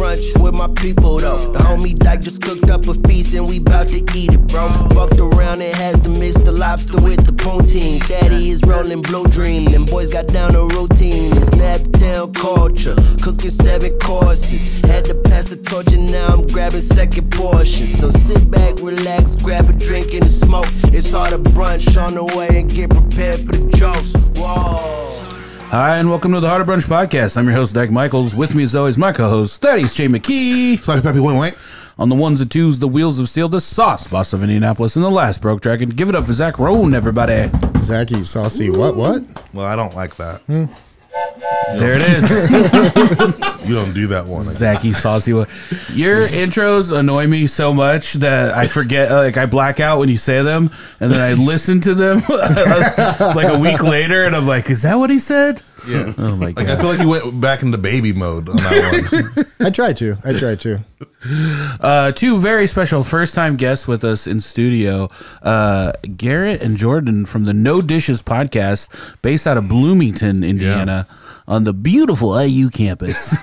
brunch with my people though. The homie Dyke just cooked up a feast and we bout to eat it, bro. Fucked around and has to mix the lobster with the poutine. Daddy is rolling Blue Dream, them boys got down a routine. It's Naptown culture, cooking 7 courses. Had to pass the torch and now I'm grabbing second portion. So sit back, relax, grab a drink and a smoke. It's all the brunch on the way and get prepared for the jokes. Whoa. Hi, and welcome to the Heart of Brunch Podcast. I'm your host, Dyke Michaels. With me, as always, my co-host, Thaddeus J. McKee. Sorry, Peppy, wait. On the ones and twos, the wheels of steel, the sauce boss of Indianapolis, and the last broke dragon. Give it up for Zach Roan, everybody. Zachy, saucy, what? Well, I don't like that. There it is. You don't do that one. Zachy, saucy. Your intros annoy me so much that I forget, I black out when you say them, and then I listen to them like a week later, and I'm like, is that what he said? Yeah. Oh my God. I feel like you went back into baby mode on that one. I tried to. Two very special first-time guests with us in studio, Garrett and Jordan from the No Dishes podcast, based out of Bloomington, Indiana, on the beautiful IU campus.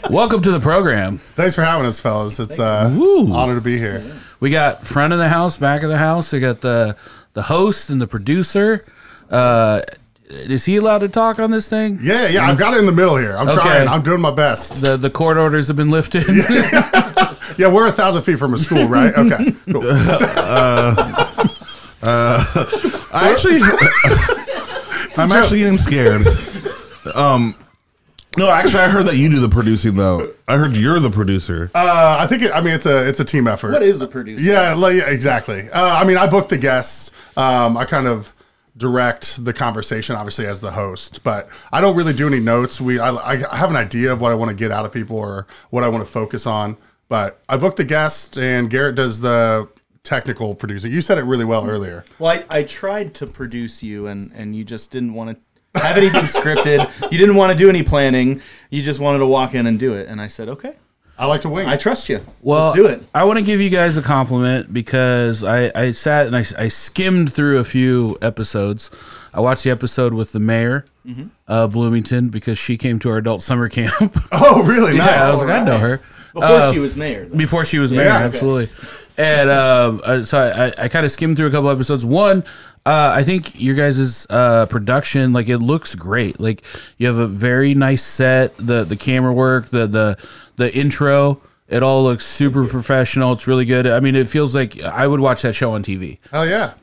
Welcome to the program. Thanks for having us, fellas. It's an honor to be here. We got front of the house, back of the house. We got the host and the producer. Is he allowed to talk on this thing? Yeah. I've got it in the middle here. I'm trying. I'm doing my best. The court orders have been lifted. Yeah, we're 1,000 feet from a school, right? Okay. Cool. I'm actually getting scared. No, actually, I heard that you do the producing, though. I heard you're the producer. I think it's a team effort. What is a producer? Yeah, exactly. I book the guests. I kind of direct the conversation, obviously, as the host, but I don't really do any notes. I have an idea of what I want to get out of people or what I want to focus on, but I book the guest, and Garrett does the technical producing. You said it really well earlier. Well, I tried to produce you, and you just didn't want to have anything scripted. You didn't want to do any planning. You just wanted to walk in and do it, and I said, okay. I like to wing. I trust you. Well, let's do it. I want to give you guys a compliment because I sat and I skimmed through a few episodes. I watched the episode with the mayor of Bloomington because she came to our adult summer camp. Oh, really? Nice. Yeah, I was like, I know her. Before she was mayor. Though. Before she was mayor, absolutely. And so I kind of skimmed through a couple episodes. One, I think your guys' production, like, it looks great. Like, you have a very nice set. The camera work, the intro, it all looks super professional. It's really good. I mean, it feels like I would watch that show on TV. Oh yeah.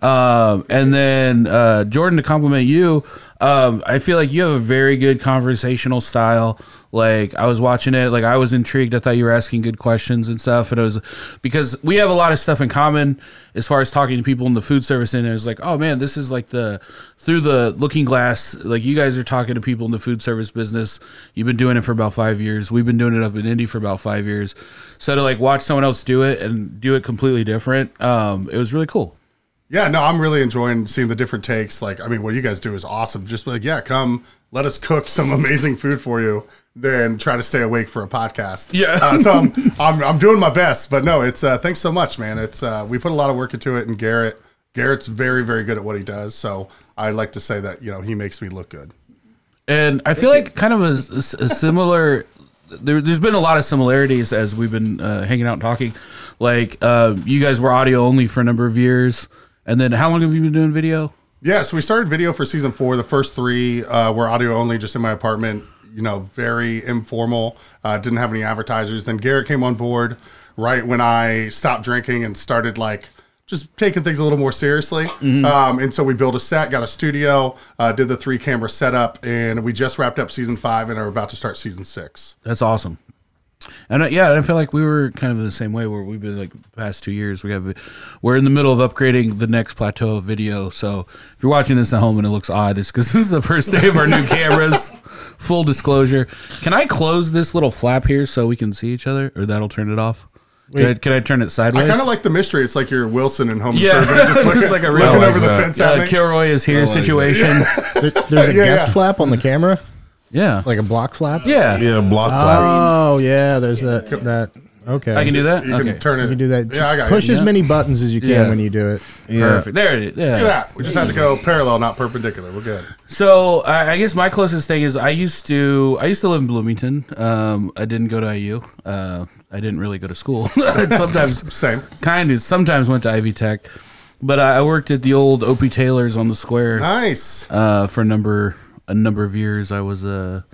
And then Jordan, to compliment you, I feel like you have a very good conversational style. Like, I was watching it, like, I was intrigued. I thought you were asking good questions and stuff. And it was because we have a lot of stuff in common as far as talking to people in the food service. And it was like, oh man, this is like through the looking glass. Like, you guys are talking to people in the food service business. You've been doing it for about 5 years. We've been doing it up in Indy for about 5 years. So to like watch someone else do it and do it completely different, it was really cool. Yeah, no, I'm really enjoying seeing the different takes. Like, I mean, what you guys do is awesome. Just be like, yeah, come, let us cook some amazing food for you, then try to stay awake for a podcast. Yeah. So I'm doing my best, but no, it's thanks so much, man. It's we put a lot of work into it, and Garrett's very, very good at what he does. So I like to say that he makes me look good. And I feel like kind of a similar. There's been a lot of similarities as we've been hanging out and talking. Like, you guys were audio only for a number of years. And then how long have you been doing video? Yeah, so we started video for season 4. The first 3 were audio only, just in my apartment, very informal. Didn't have any advertisers. Then Garrett came on board right when I stopped drinking and started like just taking things a little more seriously. And so we built a set, got a studio, did the 3-camera setup, and we just wrapped up season 5 and are about to start season 6. That's awesome. And I feel like we were kind of the same way where we've been like the past 2 years. We're in the middle of upgrading the next plateau of video. So if you're watching this at home and it looks odd, it's because this is the first day of our new cameras. Full disclosure. Can I close this little flap here so we can see each other, or that'll turn it off? Can I turn it sideways? I kind of like the mystery. It's like you're Wilson and Home Improvement. Just looking, like a real looking over the fence at me. Kilroy is here situation. There's a guest flap on the camera. Yeah. Like a block flap? Yeah. Yeah, block flap. Oh, yeah, there's that. Okay. I can do that. You can turn it. You can do that. Yeah, I got Push you. as many buttons as you can Yeah. when you do it. Perfect. There it is. Yeah. Look at that. We just had to go parallel, not perpendicular. We're good. So I guess my closest thing is I used to live in Bloomington. I didn't go to IU. I didn't really go to school. Sometimes sometimes went to Ivy Tech, but I worked at the old Opie Taylor's on the square. Nice. For a number of years. I was a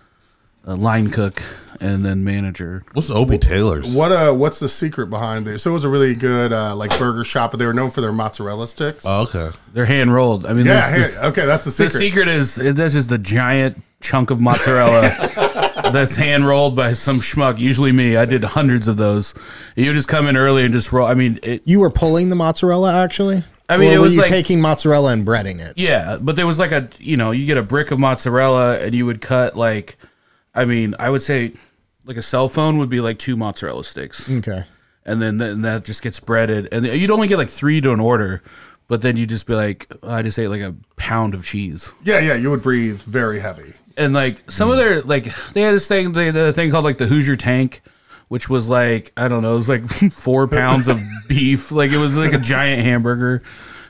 line cook and then manager. What's Opie Taylor's? What's the secret behind this? So it was a really good like burger shop, but they were known for their mozzarella sticks. Oh, okay. They're hand rolled. I mean, Okay, that's the secret. The secret is that's just the giant chunk of mozzarella that's hand rolled by some schmuck. Usually me. I did hundreds of those. You just come in early and just roll. I mean, You were pulling the mozzarella, actually? I mean, or it were was you like taking mozzarella and breading it? Yeah, but there was like you get a brick of mozzarella and you would cut like, I mean, I would say like a cell phone would be like 2 mozzarella sticks. Okay. And then that just gets breaded. And you'd only get like 3 to an order, but then you'd just be like, I just ate like a pound of cheese. Yeah, you would breathe very heavy. And like some of their, like they had this thing, the thing called like the Hoosier Tank, which was like, I don't know, it was like 4 pounds of beef. Like it was like a giant hamburger.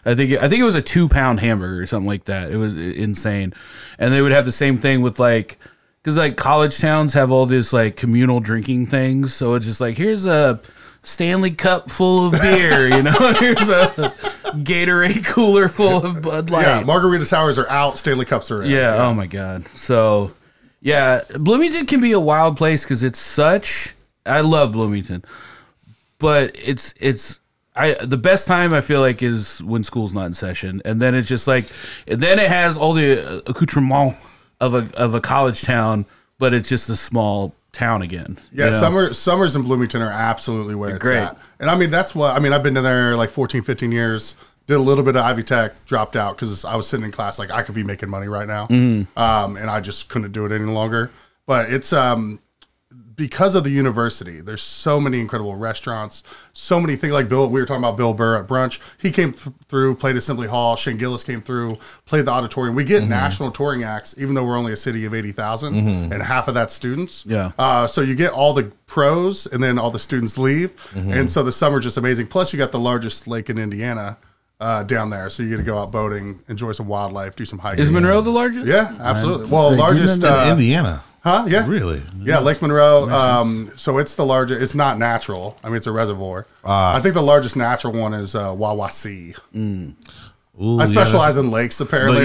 I think it was a 2-pound hamburger or something like that. It was insane. And they would have the same thing with like, because like college towns have all this like communal drinking things. So it's just like, here's a Stanley Cup full of beer, you know, here's a Gatorade cooler full of Bud Light. Yeah, margarita towers are out, Stanley Cups are in. Yeah, oh my God. So, yeah, Bloomington can be a wild place because it's such. I love Bloomington, but the best time I feel like is when school's not in session, and then it's just like, and then it has all the accoutrement of a college town, but it's just a small town again. Yeah, you know? summers in Bloomington are absolutely where it's great. at. And I mean, I've been in there like 14, 15 years. Did a little bit of Ivy Tech, dropped out because I was sitting in class like I could be making money right now. And I just couldn't do it any longer. But it's because of the university, there's so many incredible restaurants, so many things like we were talking about Bill Burr at brunch. He came through, played Assembly Hall. Shane Gillis came through, played the auditorium. We get national touring acts, even though we're only a city of 80,000 and half of that's students. Yeah. So you get all the pros and then all the students leave. And so the summer's just amazing. Plus you got the largest lake in Indiana down there. So you get to go out boating, enjoy some wildlife, do some hiking. Is Monroe the largest? Yeah, absolutely. Well, largest Indiana. Huh? Yeah. Really? Yeah, Lake Monroe. So it's the largest. It's not natural. I mean, it's a reservoir. I think the largest natural one is Wawasee. Ooh, I specialize in lakes, apparently.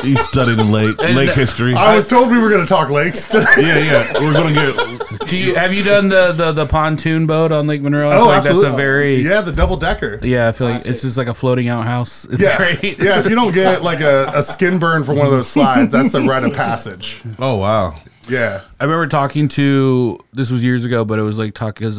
You studied in lake history. I was told we were going to talk lakes today. Yeah. We're gonna get. Have you done the pontoon boat on Lake Monroe? I feel like absolutely. that's a very the double decker. Yeah, I feel like it's just like a floating outhouse. It's great. Yeah, if you don't get like a skin burn for one of those slides, that's a rite of passage. Oh wow. Yeah. I remember talking to, this was years ago, but it was like because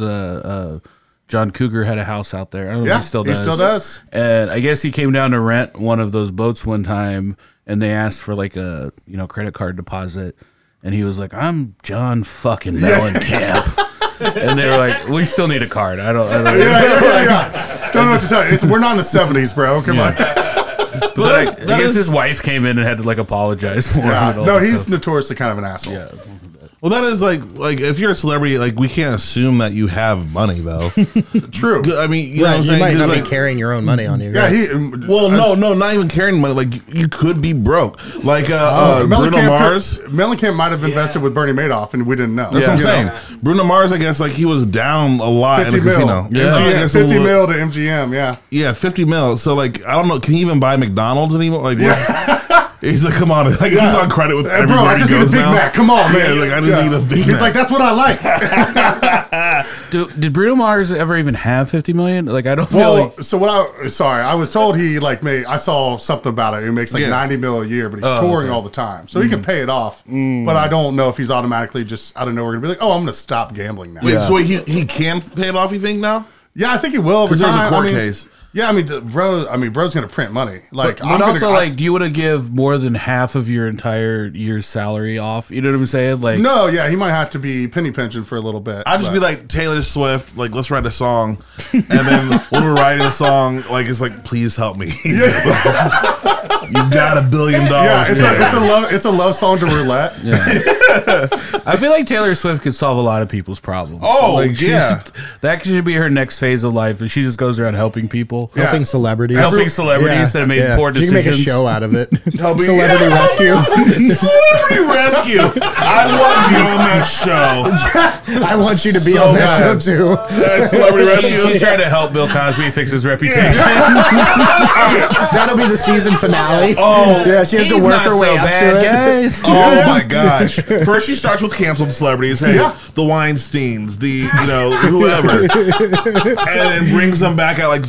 John Cougar had a house out there. I don't know if he still does. He still does. And I guess he came down to rent one of those boats one time, and they asked for like a credit card deposit, and he was like, "I'm John fucking Mellencamp." And they were like, "We still need a card." I don't Yeah. Don't know what to tell you. We're not in the 70s, bro. Come on. But I guess his wife came in and had to like apologize for him. And all No, that he's stuff. notoriously kind of an asshole. Yeah. Well, that is like if you're a celebrity, like we can't assume that you have money though. True. I mean, you know what I'm You saying? might 'Cause, not like, be carrying your own money on you. Yeah, right? well, no, not even carrying money. Like you could be broke. Like Bruno Mars. Mellencamp might have invested with Bernie Madoff, and we didn't know. That's what I'm saying. Bruno Mars, I guess, like he was down a lot 50 in the mil. casino. MGM, 50 mil to MGM, yeah. Yeah, 50 mil. So like, I don't know. Can he even buy McDonald's anymore? Like, he's like, come on, like he's on credit with everywhere bro, I just he need a goes Big now. Mac. Come on, man. Yeah, like I just need a Big Mac. He's like, that's what I like. Did Bruno Mars ever even have 50 million? Like, I don't feel Well, like. so I was told he like made. I saw something about it. He makes like 90 mil a year, but he's touring all the time, so he can pay it off. But I don't know if he's automatically just out of nowhere gonna be like, oh, I'm gonna stop gambling now. Wait, so he can pay it off? You think now? Yeah, I think he will over Because there's time. a court I mean, case. Yeah, I mean, bro's gonna print money. Like, But also, like, do you want to give more than half of your entire year's salary off? You know what I'm saying? Like, no, yeah, he might have to be penny pension for a little bit. I'd just be like Taylor Swift, like let's write a song, and then when we're writing a song, like it's like please help me. You got $1 billion. yeah, it's a love song to roulette. yeah. I feel like Taylor Swift could solve a lot of people's problems. Oh, like, yeah. that should be her next phase of life, and she just goes around helping people, Helping celebrities. helping celebrities that have made poor She decisions. can make a show out of it. Helping- Celebrity rescue. Celebrity Rescue. I want you on that show. I want you to be on that show too. Celebrity Rescue. She's trying to help Bill Cosby fix his reputation. That'll be the season finale. Oh, Yeah, she has to He's work not her way so up bad, to it. guys. Oh my gosh! First, she starts with canceled celebrities. Hey, the Weinsteins, the whoever, and then brings them back out. Like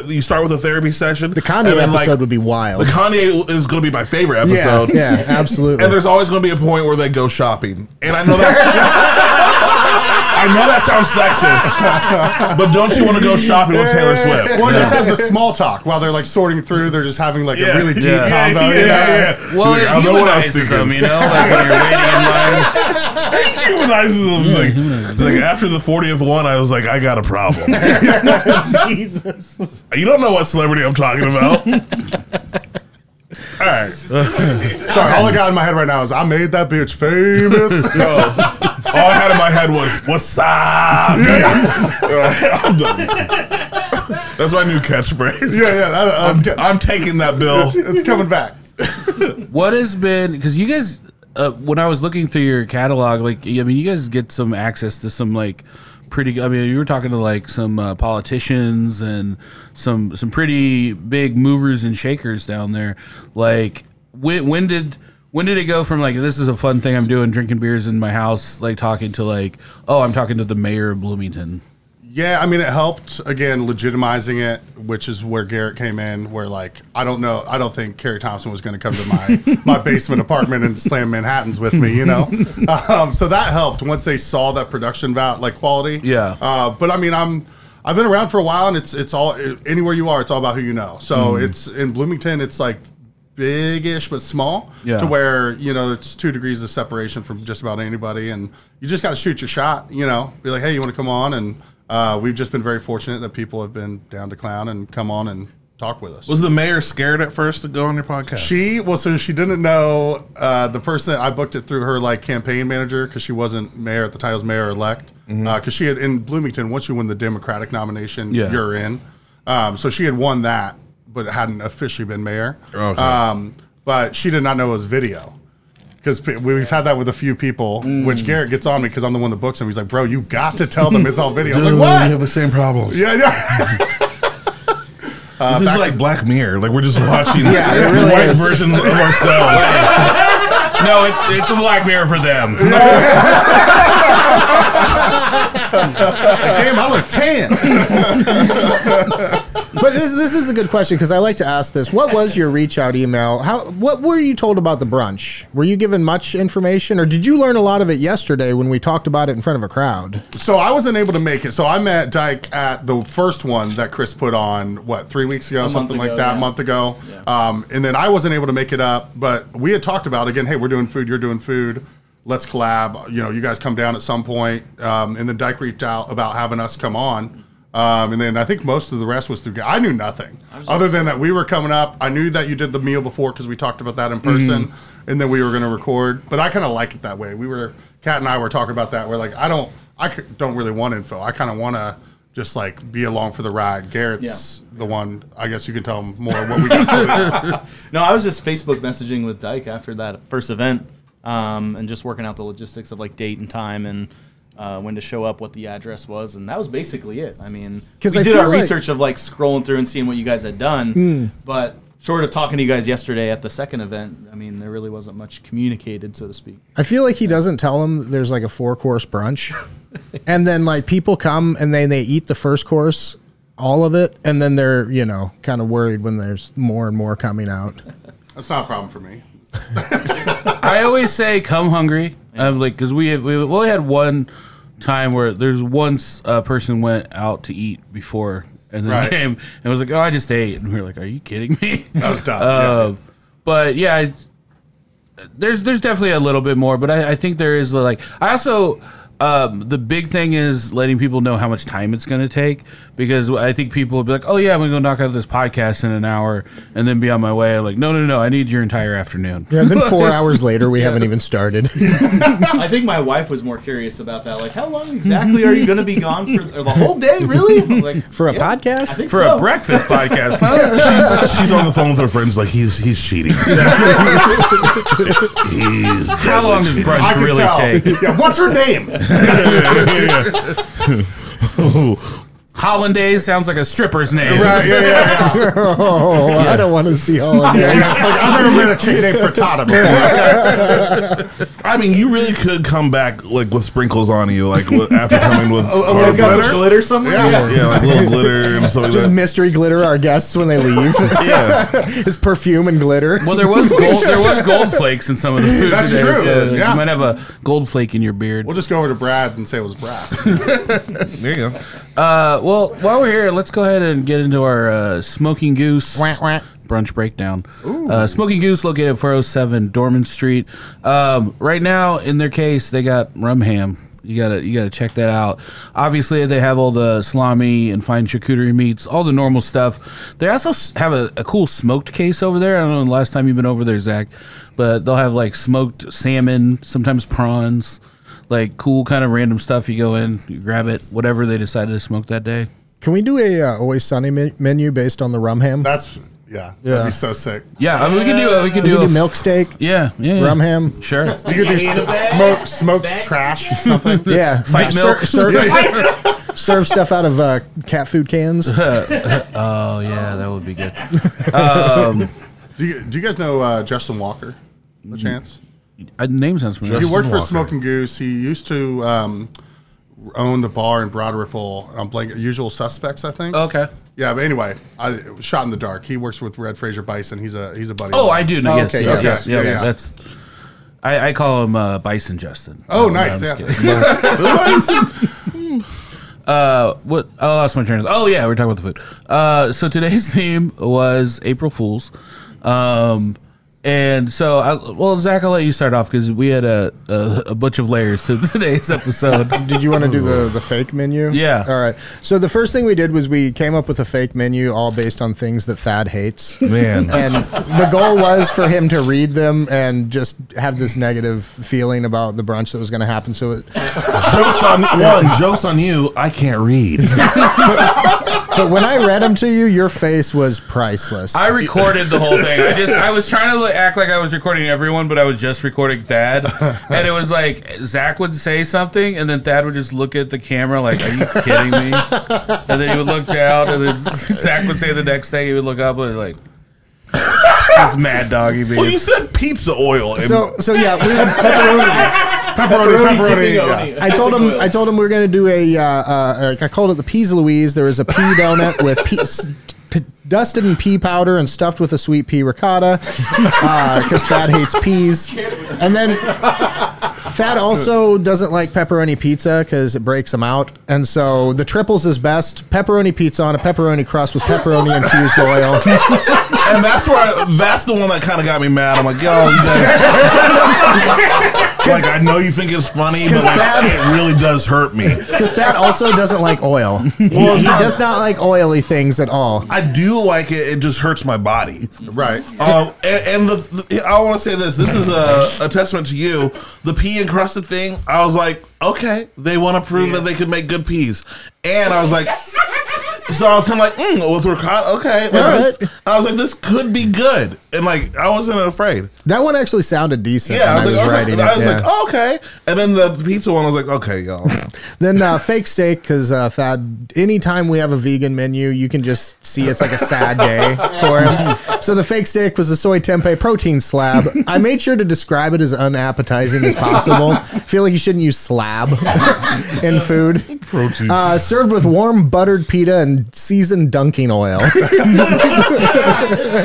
you start with a therapy session. The Kanye and then, episode would be wild. The Kanye is going to be my favorite Yeah, episode. yeah, absolutely. And there's always going to be a point where they go shopping, and I know that sounds sexist, but don't you want to go shopping with Taylor Swift? Or just have the small talk while they're like sorting through. They're just having like a really deep Yeah. combo. you know? Well, Like, it I know what I was humanizes them, thinking. you know, like when you're waiting in line. It humanizes them. It's like after the 40th one, I was like, I got a problem. Jesus. You don't know what celebrity I'm talking about. All right. Sorry, all I got in my head right now is I made that bitch famous. All I had in my head was, what's up? All right, I'm done. That's my new catchphrase. yeah, I'm taking that bill. it's coming back. What has been, because you guys, when I was looking through your catalog, like, I mean, you guys get some access to some, like, pretty, I mean, you were talking to, like, some politicians and some pretty big movers and shakers down there. Like, when did it go from, like, this is a fun thing I'm doing, drinking beers in my house, like, talking to, like, oh, I'm talking to the mayor of Bloomington? Yeah, I mean, it helped, again, legitimizing it, which is where Garrett came in, where, like, I don't think Carrie Thompson was going to come to my basement apartment and slam Manhattans with me, you know? So that helped once they saw that production quality. Yeah. But, I mean, I've been around for a while, and it's all, anywhere you are, it's all about who you know. So it's, in Bloomington, it's, like, big-ish but small to where, you know, it's 2 degrees of separation from just about anybody, and you just got to shoot your shot, you know? Be like, hey, you want to come on? And we've just been very fortunate that people have been down to clown and come on and talk with us. Was the mayor scared at first to go on your podcast? She didn't know the person. I booked it through her like campaign manager because she wasn't mayor at the time. I was mayor elect because she had in Bloomington. Once you win the Democratic nomination, you're in. So she had won that, but hadn't officially been mayor. Okay. But she did not know it was video. Because we've had that with a few people, which Garrett gets on me because I'm the one that books him. He's like, bro, you got to tell them it's on video. I'm Dude, like, what? we have the same problem. Yeah. This is like Black Mirror. Like we're just watching it the really white is. version of ourselves. No, it's a Black Mirror for them. Damn, I look tan. But this is a good question because I like to ask this. What was your reach out email? What were you told about the brunch? Were you given much information, or did you learn a lot of it yesterday when we talked about it in front of a crowd? So I wasn't able to make it. So I met Dyke at the first one that Chris put on, 3 weeks ago, something like that, a month ago. And then I wasn't able to make it up, but we had talked about, again, hey, we're doing food, you're doing food. Let's collab. You know, you guys come down at some point. And then Dyke reached out about having us come on. And then I think most of the rest was through. I knew nothing other than that we were coming up. I knew that you did the meal before because we talked about that in person, and then we were going to record. But I kind of like it that way. Kat and I were talking about that. We're like, I don't really want info. I kind of want to just like be along for the ride. Garrett's the one. I guess you can tell him more what we got. No, I was just Facebook messaging with Dyke after that first event, and just working out the logistics of like date and time and. When to show up, what the address was, and that was basically it. I mean, we did our research of like scrolling through and seeing what you guys had done, but short of talking to you guys yesterday at the second event, I mean, there really wasn't much communicated, so to speak. I feel like he doesn't tell them there's like a 4-course brunch, and then like people come and they eat the first course, all of it, and then they're kind of worried when there's more and more coming out. That's not a problem for me. I always say come hungry. Because we only had one time where there's once a person went out to eat before and then came and was like, oh, I just ate. And we were like, are you kidding me? That was dumb. But yeah, there's definitely a little bit more, but I think there is like, I also, The big thing is letting people know how much time it's going to take, because I think people will be like, oh yeah, I'm going to go knock out this podcast in an hour and then be on my way. I'm like, no, I need your entire afternoon. Yeah, and then 4 hours later, we haven't even started. I think my wife was more curious about that. Like, how long exactly are you going to be gone for? Or the whole day, really? I was like, For a I podcast? think For so. a breakfast podcast, huh? She's on the phone with her friends like he's cheating. He's How long does I brunch can really tell. take? Yeah, what's her name? Hollandaise sounds like a stripper's name. Right, yeah. Oh, I don't want to see all of Yeah, this. it's like, I've never met a chick named Frittata before. I mean, you really could come back like with sprinkles on you, like after coming with hard It's got butter. some glitter somewhere. Yeah, like little glitter and stuff like Just that. mystery glitter our guests when they leave. Yeah, It's perfume and glitter. Well, there was gold flakes in some of the food That's today. true, So yeah. You might have a gold flake in your beard. We'll just go over to Brad's and say it was brass. there you go. Well, while we're here, let's go ahead and get into our Smoking Goose brunch breakdown. Smoking Goose located at 407 Dorman Street. Right now, in their case, they got rum ham. You gotta check that out. Obviously, they have all the salami and fine charcuterie meats, all the normal stuff. They also have a cool smoked case over there. I don't know the last time you've been over there, Zach, but they'll have like smoked salmon, sometimes prawns, like cool kind of random stuff. You go in, you grab it, whatever they decided to smoke that day. Can we do a Always Sunny menu based on the rum ham? That'd be so sick. Yeah, I mean, we could do we could do milk steak, Yeah. rum ham. Sure. You could do smoked trash or something. Yeah, Fight milk. Serve stuff out of cat food cans. Oh yeah, that would be good. Do you guys know Justin Walker? A chance? Name sounds familiar. He worked for Walker. Smoking Goose. He used to own the bar in Broad Ripple. Usual Suspects, I think. Okay. Yeah, but anyway, it was Shot in the Dark. He works with Red Fraser Bison. He's a buddy. Oh, of I mine. do know. Oh, Yes, okay, yes, yeah. yeah. That's. I call him Bison Justin. Oh, No, nice. I'm just Yeah. kidding. What? I lost my train of. Oh yeah, we're talking about the food. So today's theme was April Fools, and so Zach, I'll let you start off because we had a bunch of layers to today's episode. Did you want to do the fake menu? Yeah. All right. So the first thing we did was we came up with a fake menu all based on things that Thad hates. Man. And the goal was for him to read them and just have this negative feeling about the brunch that was going to happen. So Jokes on you. I can't read. but when I read them to you, your face was priceless. I recorded the whole thing. I was trying to act like I was recording everyone, but I was just recording Thad. And it was like Zach would say something, and then Thad would just look at the camera like, "Are you kidding me?" And then he would look down, and then Zach would say the next thing. He would look up and like, this mad doggy being. Well, you said pizza oil. And so yeah, we had Pepperoni. Yeah. I told him we were going to do I called it the Peas Louise. There was a pea donut with dusted in pea powder and stuffed with a sweet pea ricotta because Thad hates peas. And then Thad also doesn't like pepperoni pizza because it breaks him out. And so the triples is best. Pepperoni pizza on a pepperoni crust with pepperoni infused oil. And that's the one that kind of got me mad. I'm like, yo, you guys. Like, I know you think it's funny, but like, it really does hurt me. Because Thad also doesn't like oil. He does not like oily things at all. I do like it. It just hurts my body. Right. And I want to say this. This is a testament to you. The pea encrusted thing, I was like, okay, they want to prove that they can make good peas. And I was like, so I was kind of like, with ricotta, okay. Like this, I was like, this could be good. And like, I wasn't afraid. That one actually sounded decent. Yeah, when I was writing like, it, oh, okay. And then the pizza one, I was like, okay, y'all. Then fake steak, because Thad, anytime we have a vegan menu, you can just see it's like a sad day for him. So the fake steak was a soy tempeh protein slab. I made sure to describe it as unappetizing as possible. I feel like you shouldn't use slab in food. Protein. Served with warm buttered pita and seasoned dunking oil. I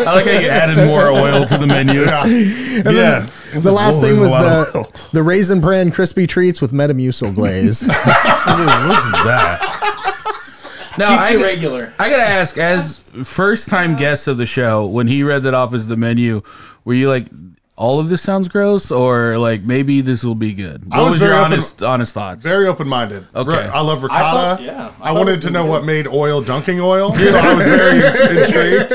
like how you added more oil to the menu. Yeah. The last thing was There's a lot of the Raisin Bran crispy treats with Metamucil glaze. What is that? Now, Keeps you regular. I gotta ask, as first time guest of the show, when he read that off as the menu, were you like all of this sounds gross, or like maybe this will be good? What was your honest thoughts? Very open-minded. Okay. I love ricotta. I wanted to know what made oil dunking oil, so I was very intrigued.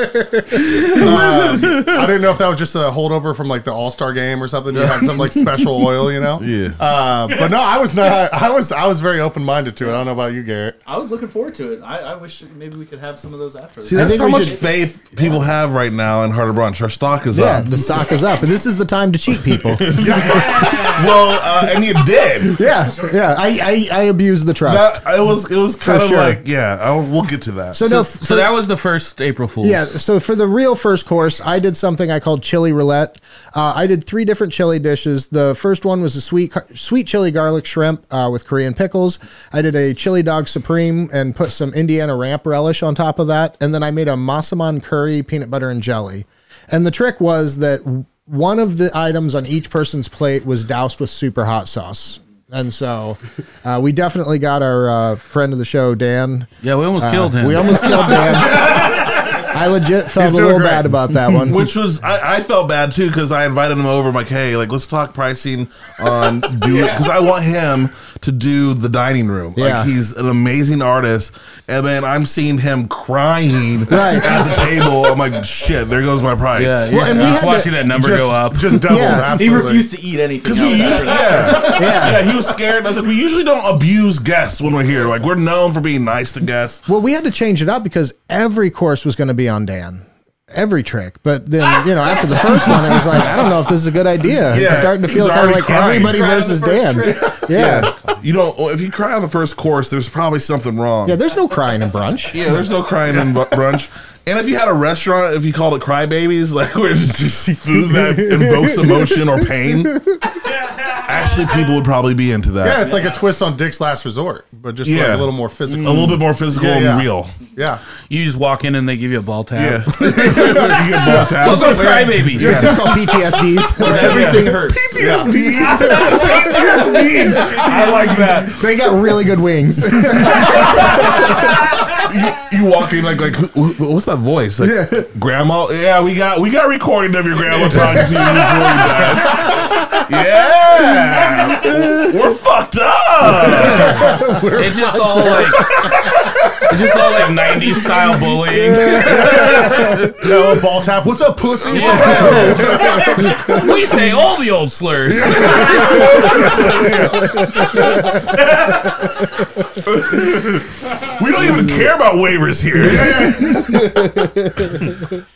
I didn't know if that was just a holdover from like the All-Star game or something. You had some like special oil, you know? Yeah. But no, I was not. I was very open-minded to it. I don't know about you, Garrett. I was looking forward to it. I wish maybe we could have some of those after. See, that's how much faith people have right now in Harder Brunch. Our stock is up. The stock is up, and this is the time to cheat people. Well, and you did. Yeah. I abused the trust. It was kind of sure. like, we'll get to that. So that was the first April Fool's. Yeah, so for the real first course, I did something I called chili roulette. I did 3 different chili dishes. The first one was a sweet chili garlic shrimp with Korean pickles. I did a chili dog supreme and put some Indiana ramp relish on top of that. And then I made a massaman curry, peanut butter, and jelly. And the trick was that one of the items on each person's plate was doused with super hot sauce. And so we definitely got our friend of the show, Dan. Yeah, we almost killed him. We almost killed Dan. I legit felt a little bad about that one. Which was, I felt bad too, because I invited him over. I'm like, hey, like, let's talk pricing on do it. Because I want him to do the dining room. Yeah. Like, he's an amazing artist. And then I'm seeing him crying Right. at the table. I'm like, shit, there goes my price. Yeah, Well, and we just had watching that number go up. Just doubled. Yeah. He Absolutely. refused to eat anything else after that. Yeah, he was scared. I was like, we usually don't abuse guests when we're here. Like, we're known for being nice to guests. Well, we had to change it up because every course was going to be on Dan. Every trick. But then, after the first one, it was like, I don't know if this is a good idea. Yeah, It's starting to feel he's kind of already like crying. everybody Crying on versus the first Dan. trick. Yeah. You know, if you cry on the first course, there's probably something wrong. Yeah, there's no crying in brunch. Yeah, there's no crying in brunch. And if you had a restaurant, if you called it Crybabies, like where you see food that invokes emotion or pain, actually people would probably be into that. Yeah, it's like a twist on Dick's Last Resort, but just like a little more physical. A little bit more physical and real. Yeah. You just walk in and they give you a ball tap. Yeah. You get ball taps. Those are crybabies. It's just called PTSDs. Everything hurts. PTSDs. PTSDs. I like that. They got really good wings. You walk in like what's that voice? Like, Grandma? Yeah, we got recording of your grandma talking to you before you died. Yeah, we're fucked up. It's just all like 90s style bullying. No, ball tap. What's up, pussy? We say all the old slurs. We don't even care about waivers here.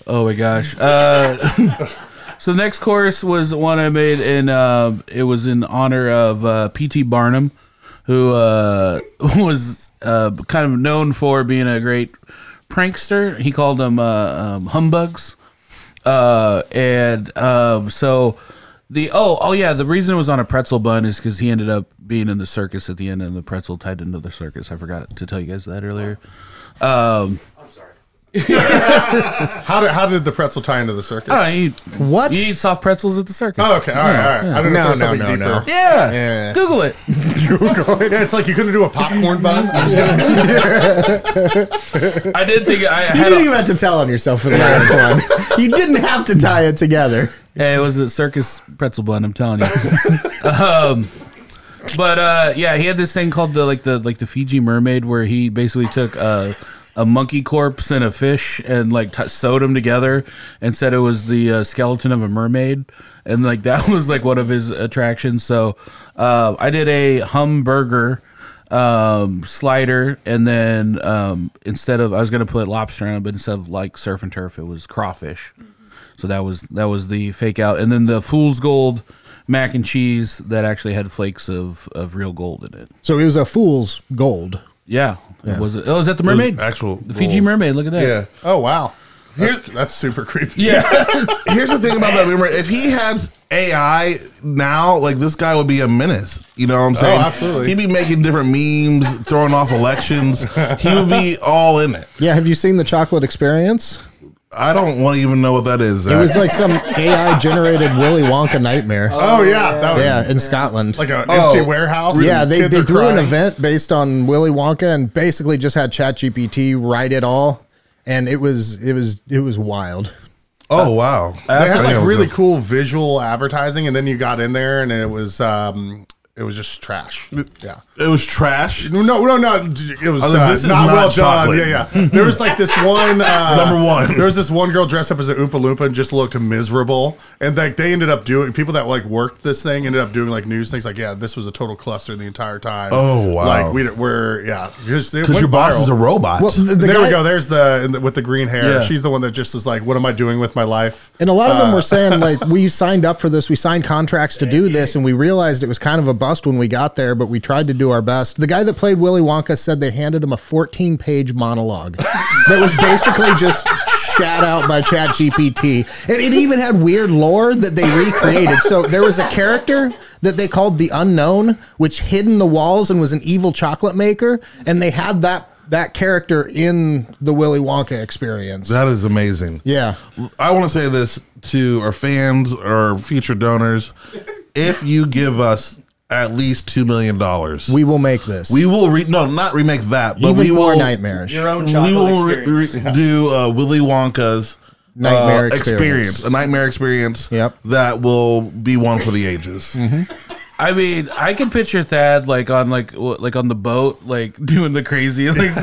Oh my gosh. So the next course was one I made, and it was in honor of P.T. Barnum, who was kind of known for being a great prankster. He called them humbugs. So the reason it was on a pretzel bun is because he ended up being in the circus at the end, and the pretzel tied into the circus. I forgot to tell you guys that earlier. How did the pretzel tie into the circus? What? You eat soft pretzels at the circus. Oh, okay. All right. I don't know if there's something deeper. Yeah. Google it. Yeah, it's like you couldn't do a popcorn bun. I did think I You had didn't even have to tell on yourself for the last one. You didn't have to tie it together. Hey, it was a circus pretzel bun. I'm telling you. But he had this thing called the Fiji mermaid, where he basically took a monkey corpse and a fish and sewed them together and said it was the skeleton of a mermaid, and that was one of his attractions. So I did a hamburger slider, and then instead of, I was gonna put lobster on it, but instead of surf and turf, it was crawfish. So that was the fake out, and then the fool's gold mac and cheese that actually had flakes of real gold in it. So it was a fool's gold. Yeah. Was it? Oh, is that the mermaid? The Fiji gold. mermaid. Look at that. Yeah. Oh, wow. That's super creepy. Yeah. Here's the thing about that memory. If he has AI now, this guy would be a menace. You know what I'm saying? Oh, absolutely. He'd be making different memes, throwing off elections. He would be all in it. Yeah, have you seen the Chocolate Experience? I don't want to even know what that is. It was some AI generated Willy Wonka nightmare. Oh, yeah. That was In Scotland. like an empty warehouse. Yeah, and they kids are threw an crying. event based on Willy Wonka and basically just had ChatGPT write it all, and it was wild. Oh wow! They had like Yeah, really good. cool visual advertising, and then you got in there, and it was just trash. Yeah. It was trash. No. It was this is not not well chocolate. done. Yeah. There was like this one. Number one. There was this one girl dressed up as an Oompa Loompa and just looked miserable. And like they ended up doing, people that like worked this thing ended up doing like news things like, yeah, this was a total cluster the entire time. Oh, wow. Like we're because Because your boss is a robot. Well, the there guy, we go. There's with the green hair. Yeah. She's the one that just is like, what am I doing with my life? And a lot of them were saying, like, we signed up for this, we signed contracts to do this, and we realized it was kind of a bust when we got there, but we tried to do our best. The guy that played Willy Wonka said they handed him a 14-page monologue that was basically just shat out by ChatGPT. And it even had weird lore that they recreated. So there was a character that they called the Unknown, which hid in the walls and was an evil chocolate maker, and they had that character in the Willy Wonka experience. That is amazing. Yeah. I want to say this to our fans or future donors. If you give us at least $2 million, We will make this. we will not remake that, but even we more will nightmarish. Your own we chocolate will experience. do Willy Wonka's Nightmare experience. a nightmare experience. Yep. That will be one for the ages. I mean, I can picture Thad like on the boat, like doing the crazy. Like,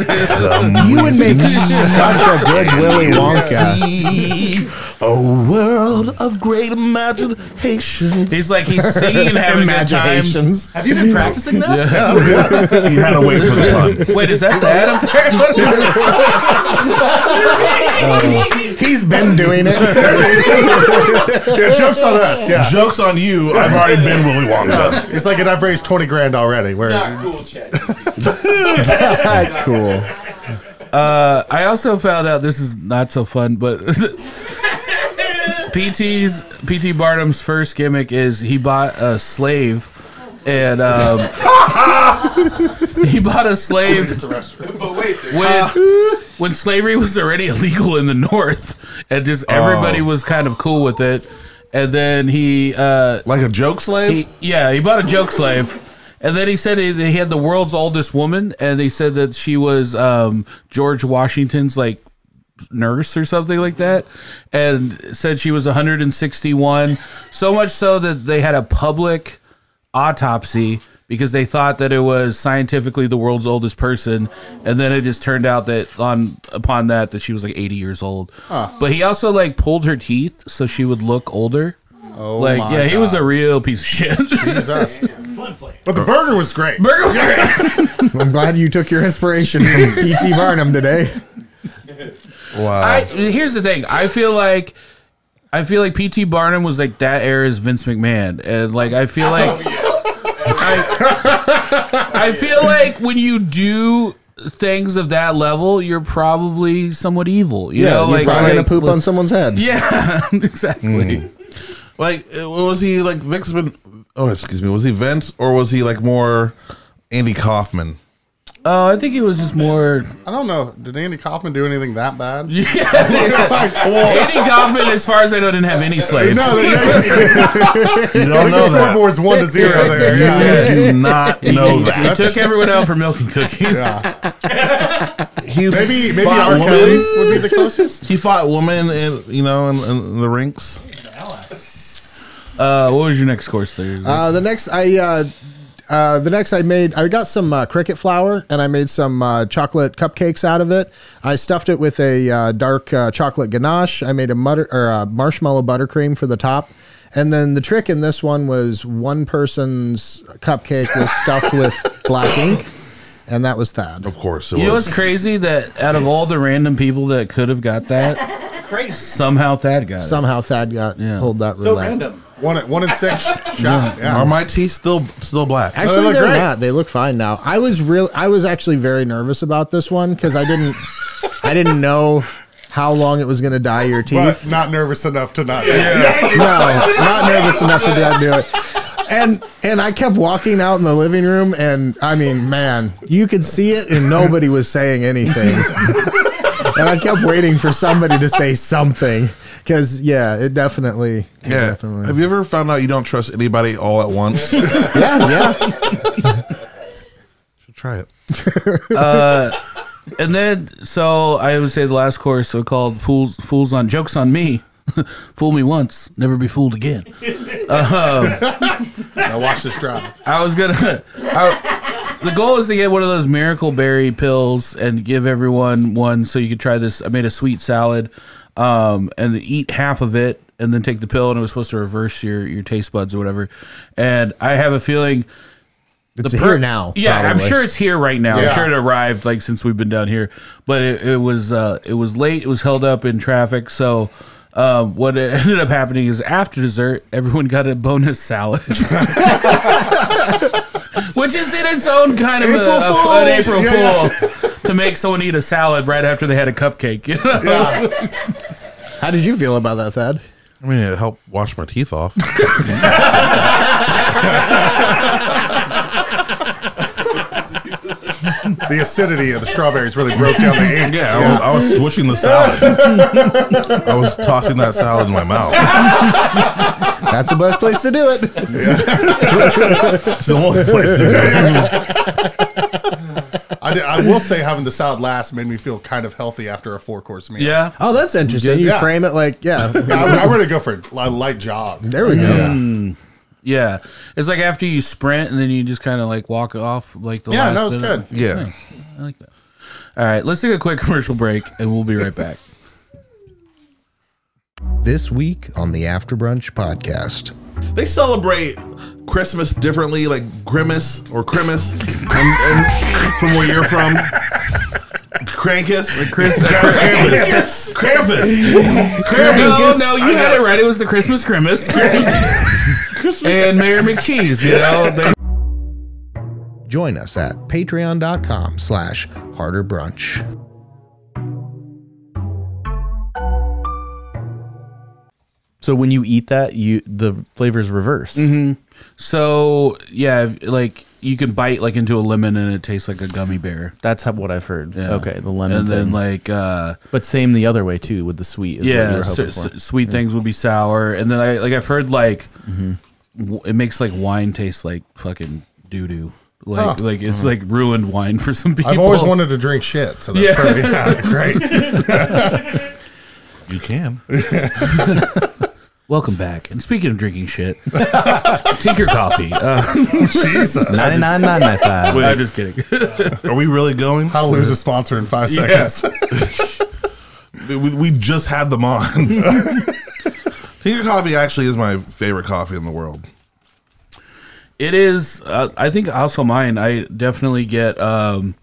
You would make such a good Willy Wonka. See a world of great imaginations. he's singing and having a good time. Imaginations. Have you been practicing that? He had to wait for the pun. Wait, is that Thad? I'm sorry. He's been doing it. Yeah, joke's on us. Yeah. Joke's on you. I've already been Willy Wonka. It's like, and I've raised 20 grand already. Where Cool, Chad. Cool. I also found out, this is not so fun, but P.T. Barnum's first gimmick is he bought a slave, and he bought a slave when slavery was already illegal in the North, and just everybody was kind of cool with it. And then he Like a joke slave? he bought a joke slave. And then he said he had the world's oldest woman, and he said that she was George Washington's nurse or something like that, and said she was 161. So much so that they had a public autopsy because they thought that it was scientifically the world's oldest person, and then it just turned out that upon that she was 80 years old. But he also pulled her teeth so she would look older. Oh my he was a real piece of shit. Jesus. But the burger was great. Burger was great. I'm glad you took your inspiration from P.T. Barnum today. Wow. Here's the thing. I feel like P.T. Barnum was that era's Vince McMahon, and I feel like I feel like when you do things of that level, you're probably somewhat evil. You know, you're probably gonna poop on someone's head. Yeah, exactly. Was he Vince? Oh, excuse me. Was he Vince or was he more Andy Kaufman? Oh, I think he was just more. I don't know. Did Andy Kaufman do anything that bad? Andy Kaufman, as far as I know, didn't have any slaves. No, You don't the know that. scoreboard's 1-0 there. Yeah. You do not know He that. took everyone out for milk and cookies. He Maybe fought R. women. Kelly would be the closest. He fought women in the rinks. What was your next course there? The next I got some cricket flour and I made some chocolate cupcakes out of it. I stuffed it with a dark chocolate ganache. I made a marshmallow buttercream for the top. And then the trick in this one was one person's cupcake was stuffed with black ink, and that was Thad. Of course, it You know was. what's crazy? That out of all the random people that could have got that, Crazy. somehow Thad got it. Somehow Thad pulled that So roulette. random. 1 in 6 shot. Yeah. Are my teeth still black? Actually, They look they're great. not. They look fine now. I was actually very nervous about this one because I didn't know how long it was going to dye your teeth. But not nervous enough to not. No, not nervous enough to not do it. And I kept walking out in the living room, and I mean, man, you could see it, and nobody was saying anything. And I kept waiting for somebody to say something, because it definitely. Have you ever found out you don't trust anybody all at once? Yeah. Should try it. And then, so I would say the last course, so called Jokes on Me. Fool me once, never be fooled again. Now watch this drive. I was gonna. The goal is to get one of those miracle berry pills and give everyone one so you could try this. I made a sweet salad, and eat half of it and then take the pill, and it was supposed to reverse your taste buds or whatever. And I have a feeling it's here now. Yeah, probably. I'm sure it's here right now. Yeah. I'm sure it arrived like since we've been down here, but it was late. It was held up in traffic, so. What ended up happening is after dessert, everyone got a bonus salad, which is in its own kind of an April Fool to make someone eat a salad right after they had a cupcake. You know? Yeah. How did you feel about that, Thad? I mean, it helped wash my teeth off. The acidity of the strawberries really broke down the ink. Yeah, I was swishing the salad. I was tossing that salad in my mouth. That's the best place to do it. It's the only place to do it. I will say having the salad last made me feel kind of healthy after a 4-course meal. Yeah. Oh, that's interesting. You Yeah. frame it like, I'm ready to go for a light jog. there we go. Yeah. It's like after you sprint and then you just kind of like walk off like the last that was bit. good. It's Yeah. nice. I like that. All right. Let's take a quick commercial break and we'll be right back. This week on the After Brunch podcast. They celebrate Christmas differently, like Grimace or Crimus, and from where you're from. Krampus. Krampus. No, you had it right. It was the Christmas Grimace. And Mayor McCheese, you know. Join us at patreon.com/harderbrunch. So when you eat that, the flavors reverse. So, yeah, like you can bite like into a lemon and it tastes like a gummy bear. That's what I've heard. Yeah. Okay, the lemon And then thing. like But same the other way too with the sweet. Is what you yeah, were hoping for. sweet things will be sour, and then I've heard like it makes like wine taste like fucking doo doo. Like it's like ruined wine for some people. I've always wanted to drink shit, so that's great. You can. Welcome back. And speaking of drinking shit, Tinker Coffee. Jesus. 99.95. I'm just kidding. Are we really going? How to lose a sponsor in 5 seconds. We just had them on. Tinker Coffee actually is my favorite coffee in the world. It is. I think also mine. I definitely get. I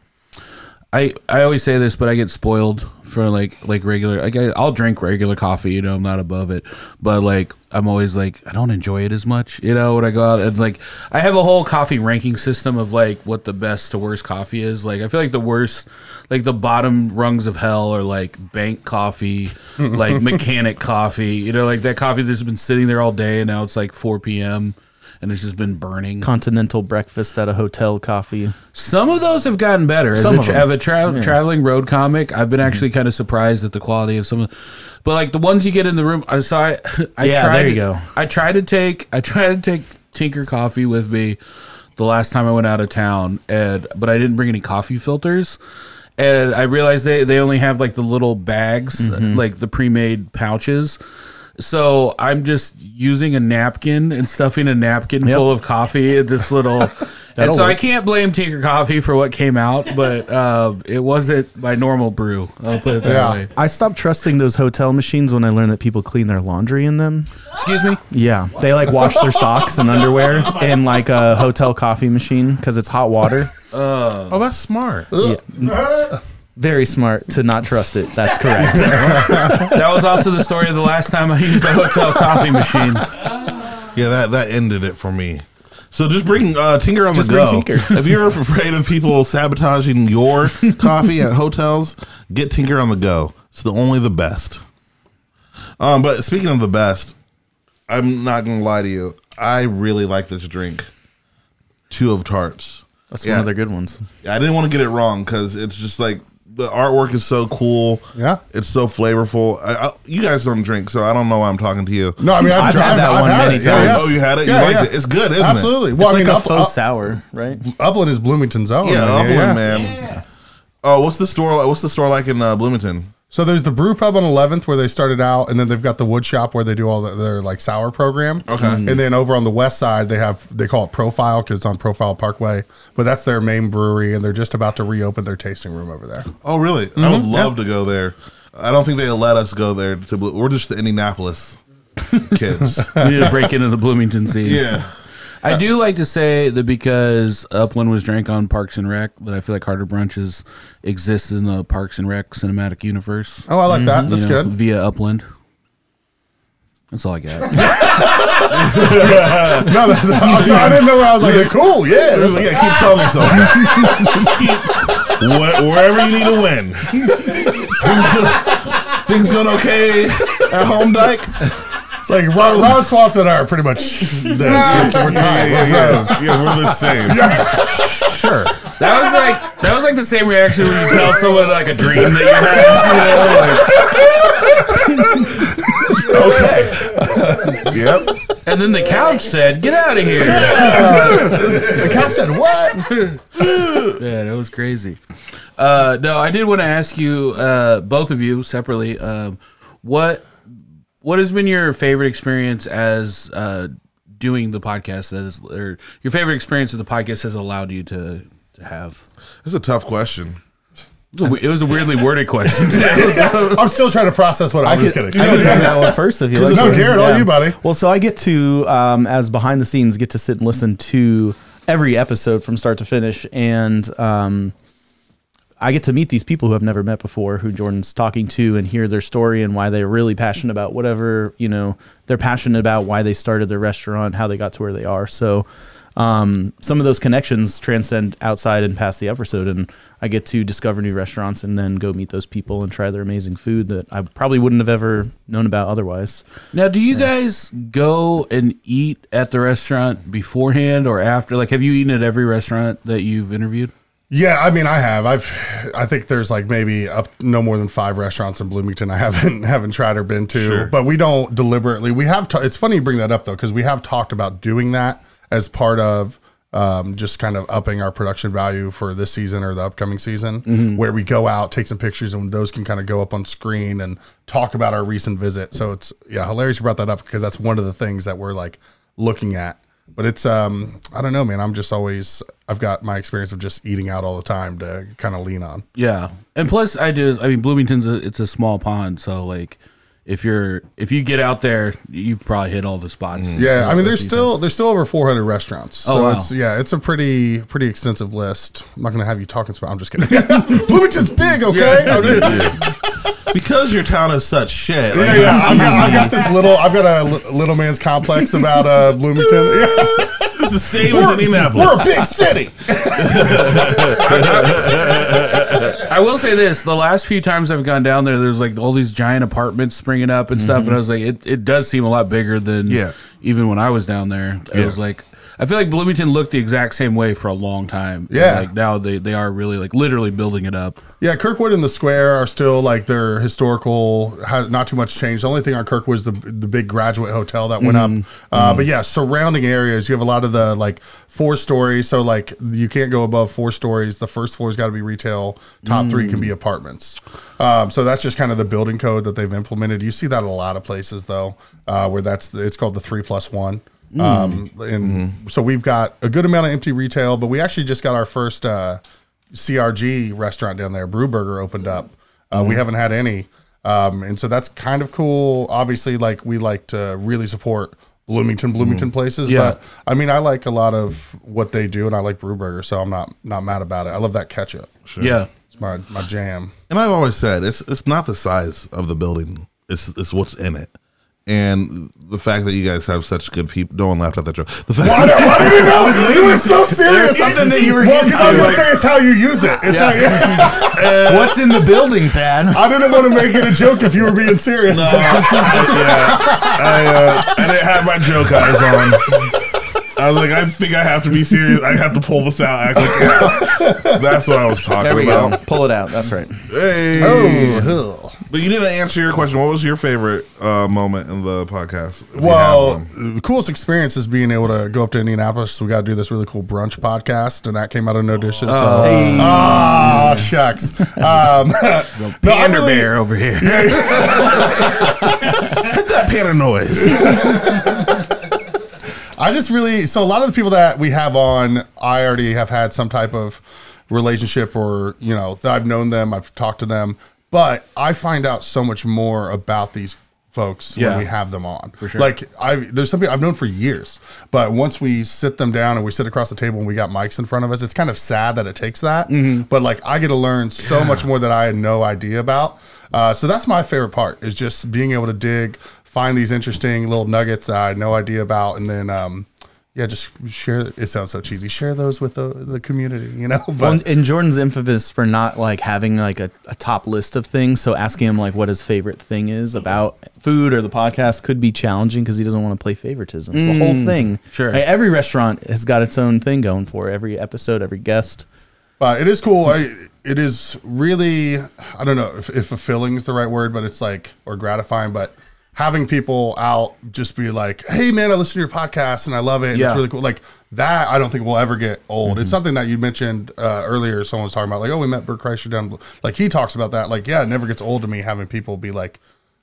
always say this, but I get spoiled for like regular. I'll drink regular coffee. You know, I'm not above it, but like I'm always like I don't enjoy it as much. You know, when I go out and like I have a whole coffee ranking system of like what the best to worst coffee is. Like I feel like the worst, like the bottom rungs of hell are like bank coffee, like mechanic coffee. You know, like that coffee that's been sitting there all day and now it's like 4 p.m. and it's just been burning. Continental breakfast at a hotel coffee. Some of those have gotten better. Some of them. As a traveling road comic, I've been actually kind of surprised at the quality of some of. But like the ones you get in the room, I tried. There you go. I tried to take Tinker Coffee with me the last time I went out of town, but I didn't bring any coffee filters. And I realized they only have like the little bags, like the pre-made pouches. So I'm just using a napkin and stuffing a napkin full of coffee in this little. And so I can't blame Tinker Coffee for what came out, but it wasn't my normal brew. I'll put it that way. I stopped trusting those hotel machines when I learned that people clean their laundry in them. Excuse me? Yeah, they like wash their socks and underwear in like a hotel coffee machine because it's hot water. Oh, that's smart. Very smart to not trust it. That's correct. That was also the story of the last time I used a hotel coffee machine. Yeah, that ended it for me. So just bring Tinker on Just the bring go. Tinker. If you're afraid of people sabotaging your coffee at hotels, get Tinker on the go. It's only the best. But speaking of the best, I'm not gonna lie to you. I really like this drink. 2 of Tarts. That's one of their good ones. I didn't want to get it wrong because it's just like the artwork is so cool. Yeah. It's so flavorful. You guys don't drink, so I don't know why I'm talking to you. No, I mean, I've had that one many times. Oh, you had it? Yeah, You liked yeah. it? It's good, isn't Absolutely. it? Well, It's I mean, like a faux sour, right? Upland is Bloomington's own. Yeah, I mean, Upland, man. Oh, what's the store like in Bloomington? So there's the brew pub on 11th where they started out, and then they've got the wood shop where they do all their like sour program. Okay. And then over on the west side, they call it Profile because it's on Profile Parkway, but that's their main brewery, and they're just about to reopen their tasting room over there. Oh, really? I would love to go there. I don't think they'll let us go there. We're just the Indianapolis kids. We need to break into the Bloomington scene. Yeah. I do like to say that because Upland was drank on Parks and Rec, that I feel like Harder Brunches exists in the Parks and Rec cinematic universe. Oh, I like that. That's good. Via Upland. That's all I got. No, I didn't know where I was like, cool, yeah. Yeah, keep telling yourself. Just keep wherever you need to win. Things going okay at home, Dyke? It's like Ron Swanson and I are pretty much this. We're tied. Yeah, we're the same. Sure. That was like the same reaction when you tell someone like a dream that you had. Okay. Yep. And then the couch said, "Get out of here." The couch said, "What?" Yeah, that was crazy. No, I did want to ask you, both of you separately, what has been your favorite experience as doing the podcast? Or your favorite experience that the podcast has allowed you to have? That's a tough question. It was a weirdly worded question. I'm still trying to process what I was kidding. I can take that one first if you like. No, Garrett, all you, buddy. Well, so I get to, as behind the scenes, get to sit and listen to every episode from start to finish, and I get to meet these people who I've never met before, who Jordan's talking to, and hear their story and why they're really passionate about whatever, they're passionate about, why they started their restaurant, how they got to where they are. So some of those connections transcend outside and past the episode, and I get to discover new restaurants and then go meet those people and try their amazing food that I probably wouldn't have ever known about otherwise. Now, do you guys go and eat at the restaurant beforehand or after? Like, have you eaten at every restaurant that you've interviewed? Yeah, I mean, I have. I think there's like maybe no more than 5 restaurants in Bloomington I haven't tried or been to. Sure. But we don't deliberately. We have. It's funny you bring that up though, because we have talked about doing that as part of just kind of upping our production value for this season or the upcoming season, where we go out, take some pictures, and those can kind of go up on screen and talk about our recent visit. So it's hilarious you brought that up because that's one of the things that we're like looking at. But it's, I don't know, man. I've got my experience of just eating out all the time to kind of lean on. Yeah. And plus Bloomington's it's a small pond. So like if you get out there, you probably hit all the spots. Yeah. I mean, there's still over 400 restaurants. So wow. it's a pretty extensive list. I'm not going to have you talking about, I'm just kidding. Bloomington's big. Okay. Yeah. Because your town is such shit. Like, I've got a little man's complex about Bloomington. Yeah. It's the same as Indianapolis. We're a big city. I will say this: the last few times I've gone down there, there's like all these giant apartments springing up and stuff, and I was like, it does seem a lot bigger than even when I was down there. It was like, I feel like Bloomington looked the exact same way for a long time. Yeah. And like now they are really like literally building it up. Yeah, Kirkwood and the Square are still like their historical, not too much change. The only thing on Kirkwood is the big Graduate Hotel that went up. But yeah, surrounding areas, you have a lot of the like 4 stories. So like you can't go above 4 stories. The first floor's got to be retail. Top 3 can be apartments. So that's just kind of the building code that they've implemented. You see that in a lot of places though, where it's called the 3+1. And so we've got a good amount of empty retail, but we actually just got our first CRG restaurant down there. Brewburger opened up. We haven't had any. And so that's kind of cool. Obviously, like we like to really support Bloomington places. Yeah. But I mean, I like a lot of what they do, and I like Brewburger, so I'm not mad about it. I love that ketchup. Sure. Yeah. It's my jam. And I've always said it's not the size of the building; it's what's in it. And the fact that you guys have such good people, no one laughed at that joke. The fact Why did you know? You were so serious. Something that you were Well, into. I was going to say it's how you use it. It's What's in the building, Thad? I didn't want to make it a joke if you were being serious. I didn't have my joke eyes on. I was like, I think I have to be serious. I have to pull this out. Act like that's what I was talking There we about. go. Pull it out. That's right. Hey. Oh, But you didn't answer your question. What was your favorite moment in the podcast? If you have well, one? the coolest experience is being able to go up to Indianapolis. We got to do this really cool brunch podcast, and that came out of No Dishes. So. Oh shucks. Panda bear over here. Hit that panda noise. I just really, so a lot of the people that we have on, I already have had some type of relationship, or that I've known them, I've talked to them, but I find out so much more about these folks when we have them on. For sure. Like there's some people I've known for years, but once we sit them down and we sit across the table and we got mics in front of us, it's kind of sad that it takes that. But like I get to learn so much more that I had no idea about. So that's my favorite part, is just being able to find these interesting little nuggets that I had no idea about, and then just share. It sounds so cheesy. Share those with the community, But and Jordan's infamous for not like having like a top list of things. So asking him like what his favorite thing is about food or the podcast could be challenging because he doesn't want to play favoritism. It's the whole thing. Sure. Like, every restaurant has got its own thing going for it. Every episode, every guest. But it is cool. It is really, I don't know if fulfilling is the right word, but it's like, or gratifying, but having people out just be like, hey man, I listen to your podcast and I love it. And it's really cool. Like that, I don't think will ever get old. It's something that you mentioned earlier. Someone was talking about like, oh, we met Bert Kreischer down. Like he talks about that. Like, it never gets old to me having people be like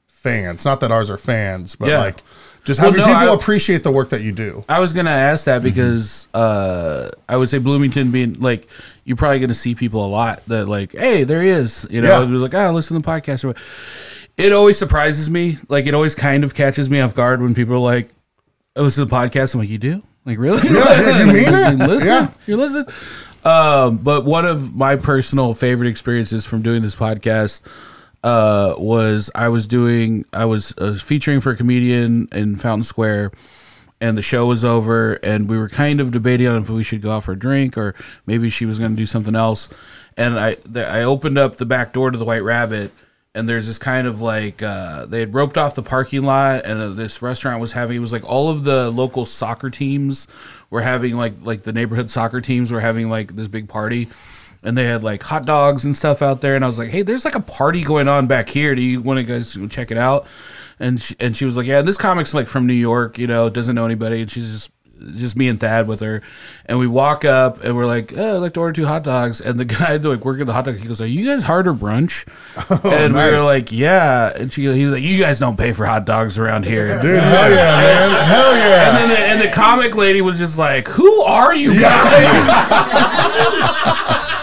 fans. Not that ours are fans, but like just having people appreciate the work that you do. I was going to ask that because I would say Bloomington being like, you're probably going to see people a lot that like, hey, there he is. They're like, listen to the podcast. Or it always surprises me. Like, it always kind of catches me off guard when people are like, I listen to the podcast. I'm like, you do? Like, really? Yeah, you mean it? Listen? Yeah. You're listening? But one of my personal favorite experiences from doing this podcast was I was featuring for a comedian in Fountain Square, and the show was over, and we were kind of debating on if we should go out for a drink or maybe she was going to do something else. And I opened up the back door to the White Rabbit, and there's this kind of like they had roped off the parking lot, and this restaurant was having, it was like all of the local soccer teams were having like the neighborhood soccer teams were having like this big party, and they had like hot dogs and stuff out there, and I was like, hey, there's like a party going on back here. Do you want to guys check it out? And she was like, yeah, this comic's like from New York, doesn't know anybody, and she's just me and Thad with her, and we walk up and we're like, oh, I'd like to order 2 hot dogs, and the guy like working the hot dog, he goes, are you guys Harder Brunch? And nice. We were like, yeah, and he's like, you guys don't pay for hot dogs around here. Dude, hell yeah, man, hell yeah. And then the comic lady was just like, who are you guys?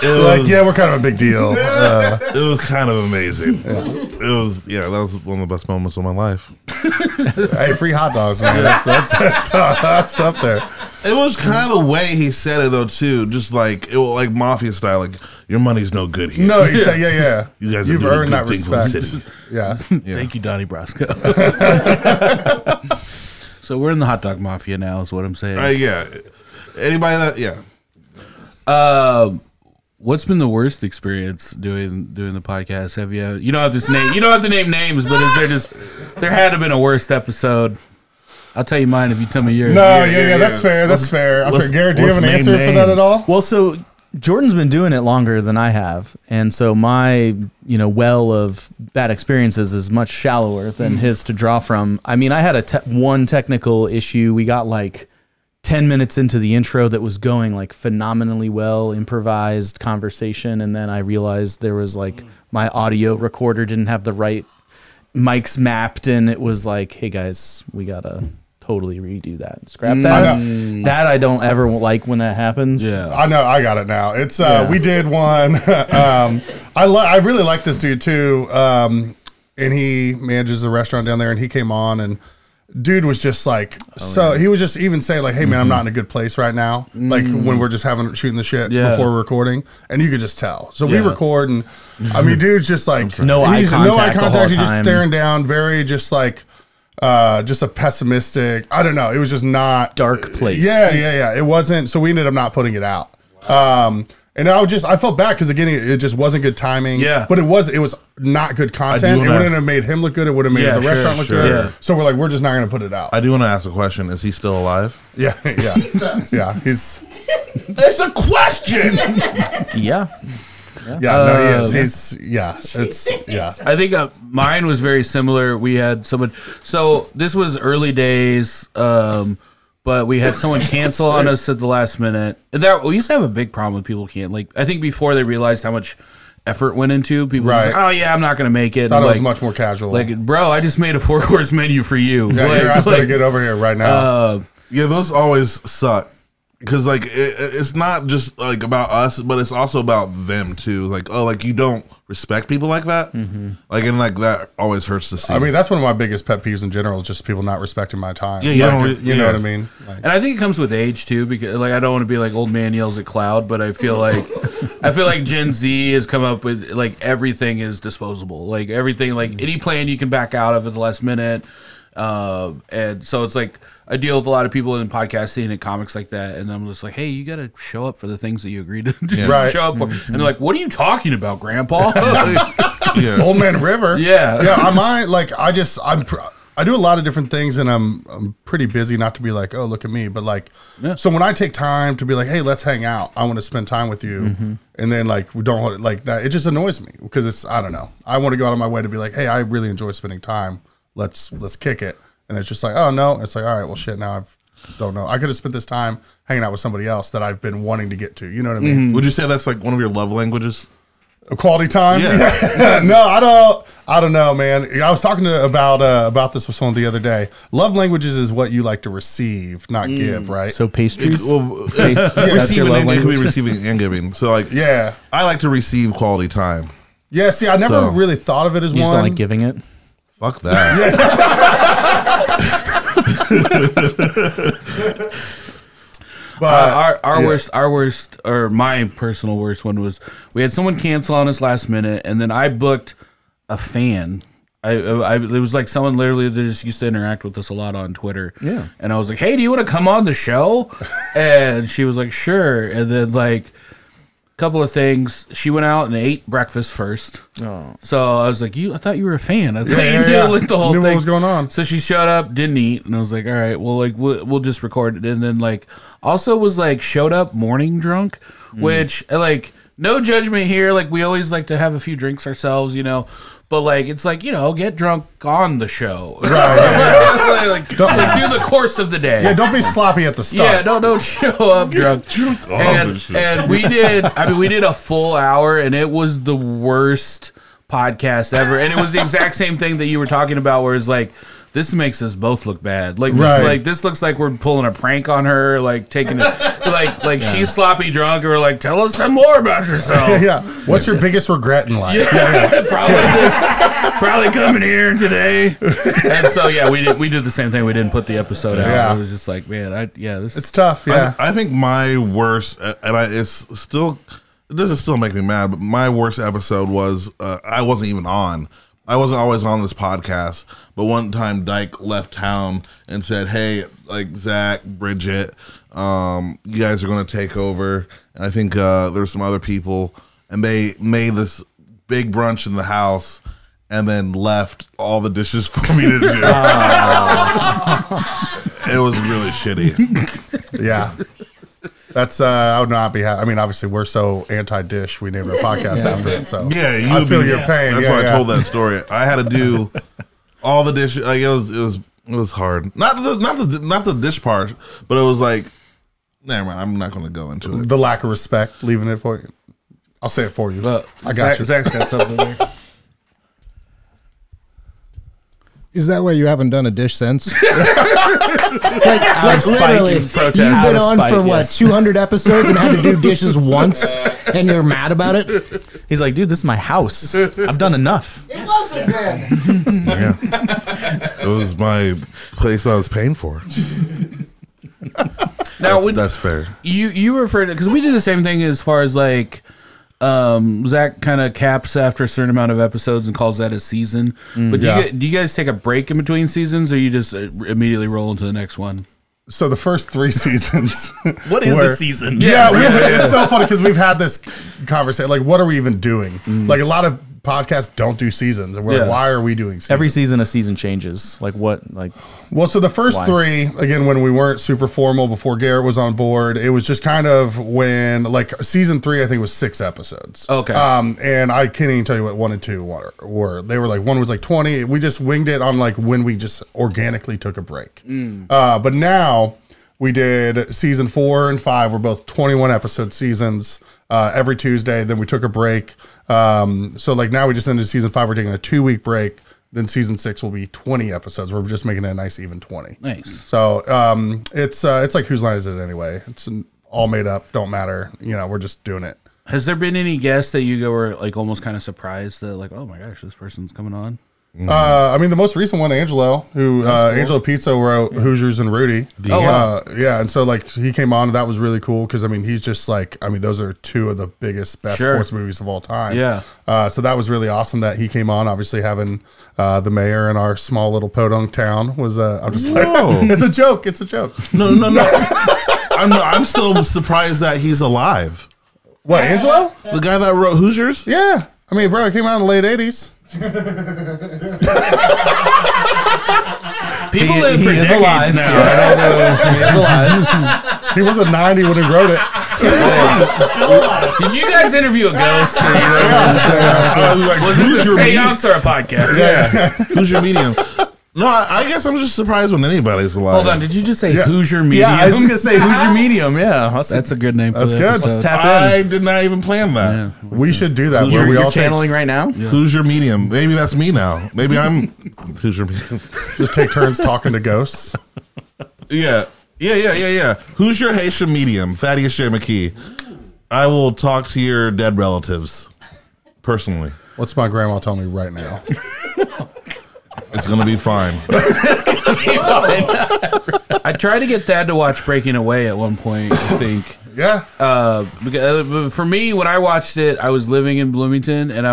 We're kind of a big deal. It was kind of amazing. It was, that was one of the best moments of my life. Hey, free hot dogs, man. That's tough there. It was kind of the way he said it though too, just like it was like mafia style. Like, your money's no good here. No, you say, yeah. You guys, you've earned that respect. Yeah. Thank you, Donnie Brasco. So we're in the hot dog mafia now, is what I'm saying. Anybody that what's been the worst experience doing the podcast? Have you don't have to name names, but there had to have been a worst episode? I'll tell you mine if you tell me yours. No, that's fair. That's fair. I'm sure, Garrett, do you have an answer for that at all? Well, so Jordan's been doing it longer than I have, and so my well of bad experiences is much shallower than his to draw from. I mean, I had one technical issue. We got like 10 minutes into the intro that was going like phenomenally well, improvised conversation, and then I realized there was like my audio recorder didn't have the right mics mapped, and it was like, hey guys, we gotta totally redo that. Scrap that. That I don't ever like when that happens. Yeah, I know. I got it now. It's we did one. I really like this dude too, and he manages a restaurant down there, and he came on, and dude was just like, he was just even saying like, hey man, I'm not in a good place right now. Like when we're just shooting the shit before recording, and you could just tell. So we record, and I mean, dude's just like no eye contact. He's just staring down, very just like just a pessimistic. I don't know. It was just not dark place. Yeah. It wasn't. So we ended up not putting it out. And I felt bad because again, it just wasn't good timing. Yeah. But it was not good content. It wouldn't have made him look good. It would have made the restaurant look good. Yeah. So we're like, we're just not going to put it out. I do want to ask a question. Is he still alive? Yeah. Yeah. He's. It's a question. Yeah. No, he is. I think mine was very similar. We had someone. So this was early days. But we had someone cancel on us at the last minute. We used to have a big problem with people can't. Like, I think before they realized how much effort went into. People Right. was like, oh yeah, I'm not gonna make it. Thought And it was like, much more casual. like, bro, I just made a 4-course menu for you. yeah, like, your ass better get over here right now. Yeah, those always suck. Because, like, it's not just, like, about us, but it's also about them, too. Like, oh, like, you don't respect people like that? Mm-hmm. Like, and, like, that always hurts to see. I mean, that's one of my biggest pet peeves in general is just people not respecting my time. Yeah, you Like, don't- you know yeah. what I mean? Like, and I think it comes with age too, because like I don't want to be like old man yells at cloud, but I feel like Gen Z has come up with like everything is disposable, like everything, like any plan you can back out of at the last minute, and so it's like I deal with a lot of people in podcasting and comics like that, and I'm just like, hey, you got to show up for the things that you agreed to Right. show up for, and they're like, what are you talking about, Grandpa? yeah. Old Man River. Yeah. Yeah, I do a lot of different things, and I'm pretty busy not to be like, oh, look at me. But like, so when I take time to be like, hey, let's hang out. I want to spend time with you. And then like, we don't like that. It just annoys me because it's, I don't know. I want to go out of my way to be like, hey, I really enjoy spending time. Let's kick it. And it's just like, oh no. It's like, all right, well shit. Now don't know. I could have spent this time hanging out with somebody else that I've been wanting to get to. You know what I mean? Would you say that's, like, one of your love languages? Quality time? Yeah. No, I don't know, man. I was talking about this with someone the other day. Love languages is what you like to receive, not give, right? So pastries. That's your receiving love and, it could be language? receiving and giving. So, like, Yeah. I like to receive quality time. Yeah, see, I never So- really thought of it as You just one. don't like giving it. Fuck that. but Our worst, or my personal worst one was we had someone cancel on us last minute, and then I booked a fan. It was like someone literally that just used to interact with us a lot on Twitter. Yeah. And I was like, hey, do you want to come on the show? And she was like, sure. And then like a couple of things. She went out and ate breakfast first. Oh. So I was like, I thought you were a fan. I thought you yeah, knew yeah. like the whole Knew thing. what was going on. So she showed up, didn't eat, and I was like, all right, well, like we'll just record it. And then like also was like showed up morning drunk, which like no judgment here. Like we always like to have a few drinks ourselves, you know. But like it's like, you know, get drunk on the show, right? like do the course of the day. yeah, don't be sloppy at the Yeah, start. don't show up drunk. And we did. I mean, we did a full hour, and it was the worst podcast ever. And it was the exact same thing that you were talking about, where it's like, this makes us both look bad. Like, Right. this looks like we're pulling a prank on her. Like taking it, like she's sloppy drunk, and we're like, tell us some more about yourself. Yeah. What's your biggest regret in life? Probably coming here today. And so yeah, we did the same thing. We didn't put the episode out. Yeah. It was just like, man, this It's tough. Yeah. I think my worst, and it doesn't still make me mad, but my worst episode was I wasn't even on. I wasn't always on this podcast, but one time Dyke left town and said, "Hey, like Zach, Bridget, you guys are going to take over." And I think there's some other people, and they made this big brunch in the house, and then left all the dishes for me to do. It was really shitty. Yeah. That's I would not be I mean, obviously we're so anti-dish we named our podcast after it. So Yeah, you I would feel be- your pain. That's Yeah, why yeah. I told that story. I had to do all the dishes. Like it was hard. Not the dish part, but it was like, never mind. I'm not going to go into it. The lack of respect, leaving it for you. I'll say it for you. I got you. Zach's got something there. Is that why you haven't done a dish since? Out of spite literally, and you've protest. been Out of on spite, for what, yes. 200 episodes and had to do dishes once, and you're mad about it? He's like, dude, this is my house. I've done enough. It wasn't then. It was my place I was paying for. Now, That's fair. you referred to, because we did the same thing as far as like Zach kind of caps after a certain amount of episodes and calls that a season. But do you guys take a break in between seasons, or you just immediately roll into the next one? So the first 3 seasons. What is were- a season? Yeah, it's so funny because we've had this conversation. Like, what are we even doing? Like, a lot of podcasts don't do seasons, and we're like, Yeah. why are we doing seasons? Every season, a season changes. Like what? Like Well, so the first Why? 3, again, when we weren't super formal before Garrett was on board, it was just kind of when, like, season 3, I think was 6 episodes. Okay. And I can't even tell you what 1 and 2 were. They were like, 1 was like 20. We just winged it on like when we just organically took a break. But now we did season 4 and 5 were both 21 episode seasons. every Tuesday. Then we took a break. So like now we just ended season 5. We're taking a 2-week break. Then season 6 will be 20 episodes. We're just making it a nice even 20. Nice. So it's like Whose Line Is It Anyway? It's all made up. Don't matter. We're just doing it. Has there been any guests that you were like almost kind of surprised that like, oh my gosh, this person's coming on? I mean, the most recent one, Angelo, who Angelo Pizzo wrote Hoosiers and Rudy. Oh, wow. Yeah, and so like he came on, and that was really cool because I mean he's just like those are 2 of the biggest, best sports movies of all time. Yeah. So that was really awesome that he came on. Obviously having the mayor in our small little podunk town was I'm just like it's a joke. It's a joke. No. I'm still surprised that he's alive. What, Angelo? The guy that wrote Hoosiers? Yeah. I mean, bro, it came out in the late 80s. People live for decades alive. now. Yes. I don't know. He is alive. He was a 90 when he wrote it. Did you guys interview a ghost? I was like, Was who's this a your seance or a podcast? Yeah. Who's your medium? No, I guess I'm just surprised when anybody's alive. Hold on, did you just say Hoosier Medium? Yeah, I was just gonna say who's your medium? Yeah, That's a good name for That's the good. episode. let's tap in. I did not even plan that. Yeah. We should do that. Who's Where we You're all channeling right now. Who's your medium? Maybe that's me now. Maybe I'm who's your medium? just take turns talking to ghosts. Yeah. Who's your Haitian medium? Thaddeus J. McKee. I will talk to your dead relatives personally. What's my grandma telling me right now? It's gonna be fine. I tried to get Thad to watch Breaking Away at one point, I think. Yeah. Because for me, when I watched it, I was living in Bloomington, and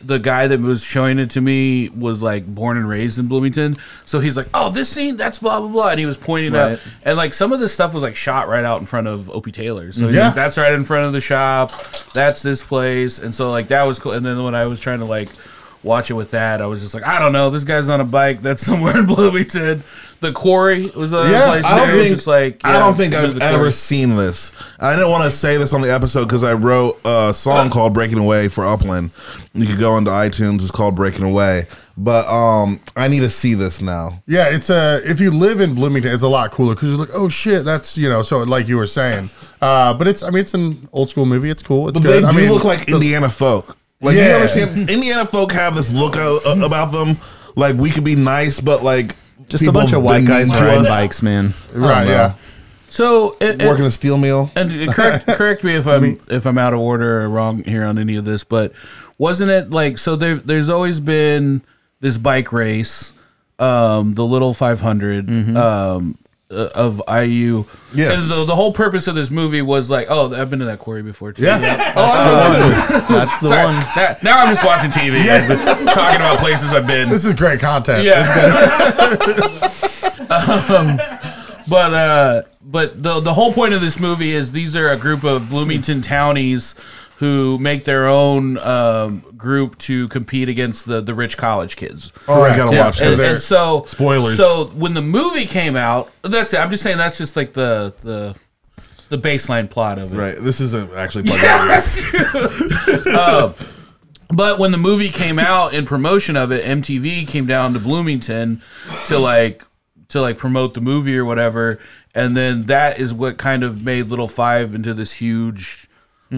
the guy that was showing it to me was like born and raised in Bloomington. So he's like, oh, this scene, that's blah, blah, blah. And he was pointing out. And like some of this stuff was like shot right out in front of Opie Taylor's. So he's like, that's right in front of the shop. That's this place. And so like that was cool. And then when I was trying to like watch it with that, I was just like, I don't know. This guy's on a bike. That's somewhere in Bloomington. The Quarry was another place. I don't think I've ever seen this. I didn't want to say this on the episode because I wrote a song called "Breaking Away" for Upland. You could go into iTunes. It's called "Breaking Away." But I need to see this now. Yeah, it's if you live in Bloomington, it's a lot cooler because you're like, oh shit, that's so like you were saying. But it's an old school movie. It's cool. It's good. They do look like Indiana folk. Like you understand, Indiana folk have this look about them. Like we could be nice, but like Just a bunch of white guys riding bikes, man. Right? Yeah. So working a steel mill. And correct me if I'm out of order or wrong here on any of this, but wasn't it like so? There's always been this bike race, the Little 500 of IU. Yes. And the whole purpose of this movie was like, oh, I've been to that quarry before too. Yeah. That's the one. Now I'm just watching TV and talking about places I've been. This is great content. Yeah. But the whole point of this movie is these are a group of Bloomington townies who make their own group to compete against the rich college kids. Oh, I gotta watch and, that. and so Spoilers. So when the movie came out, that's it. I'm just saying that's just like the baseline plot of it. Right. This isn't actually part of it. But when the movie came out in promotion of it, MTV came down to Bloomington to promote the movie or whatever, and then that is what kind of made Little Five into this huge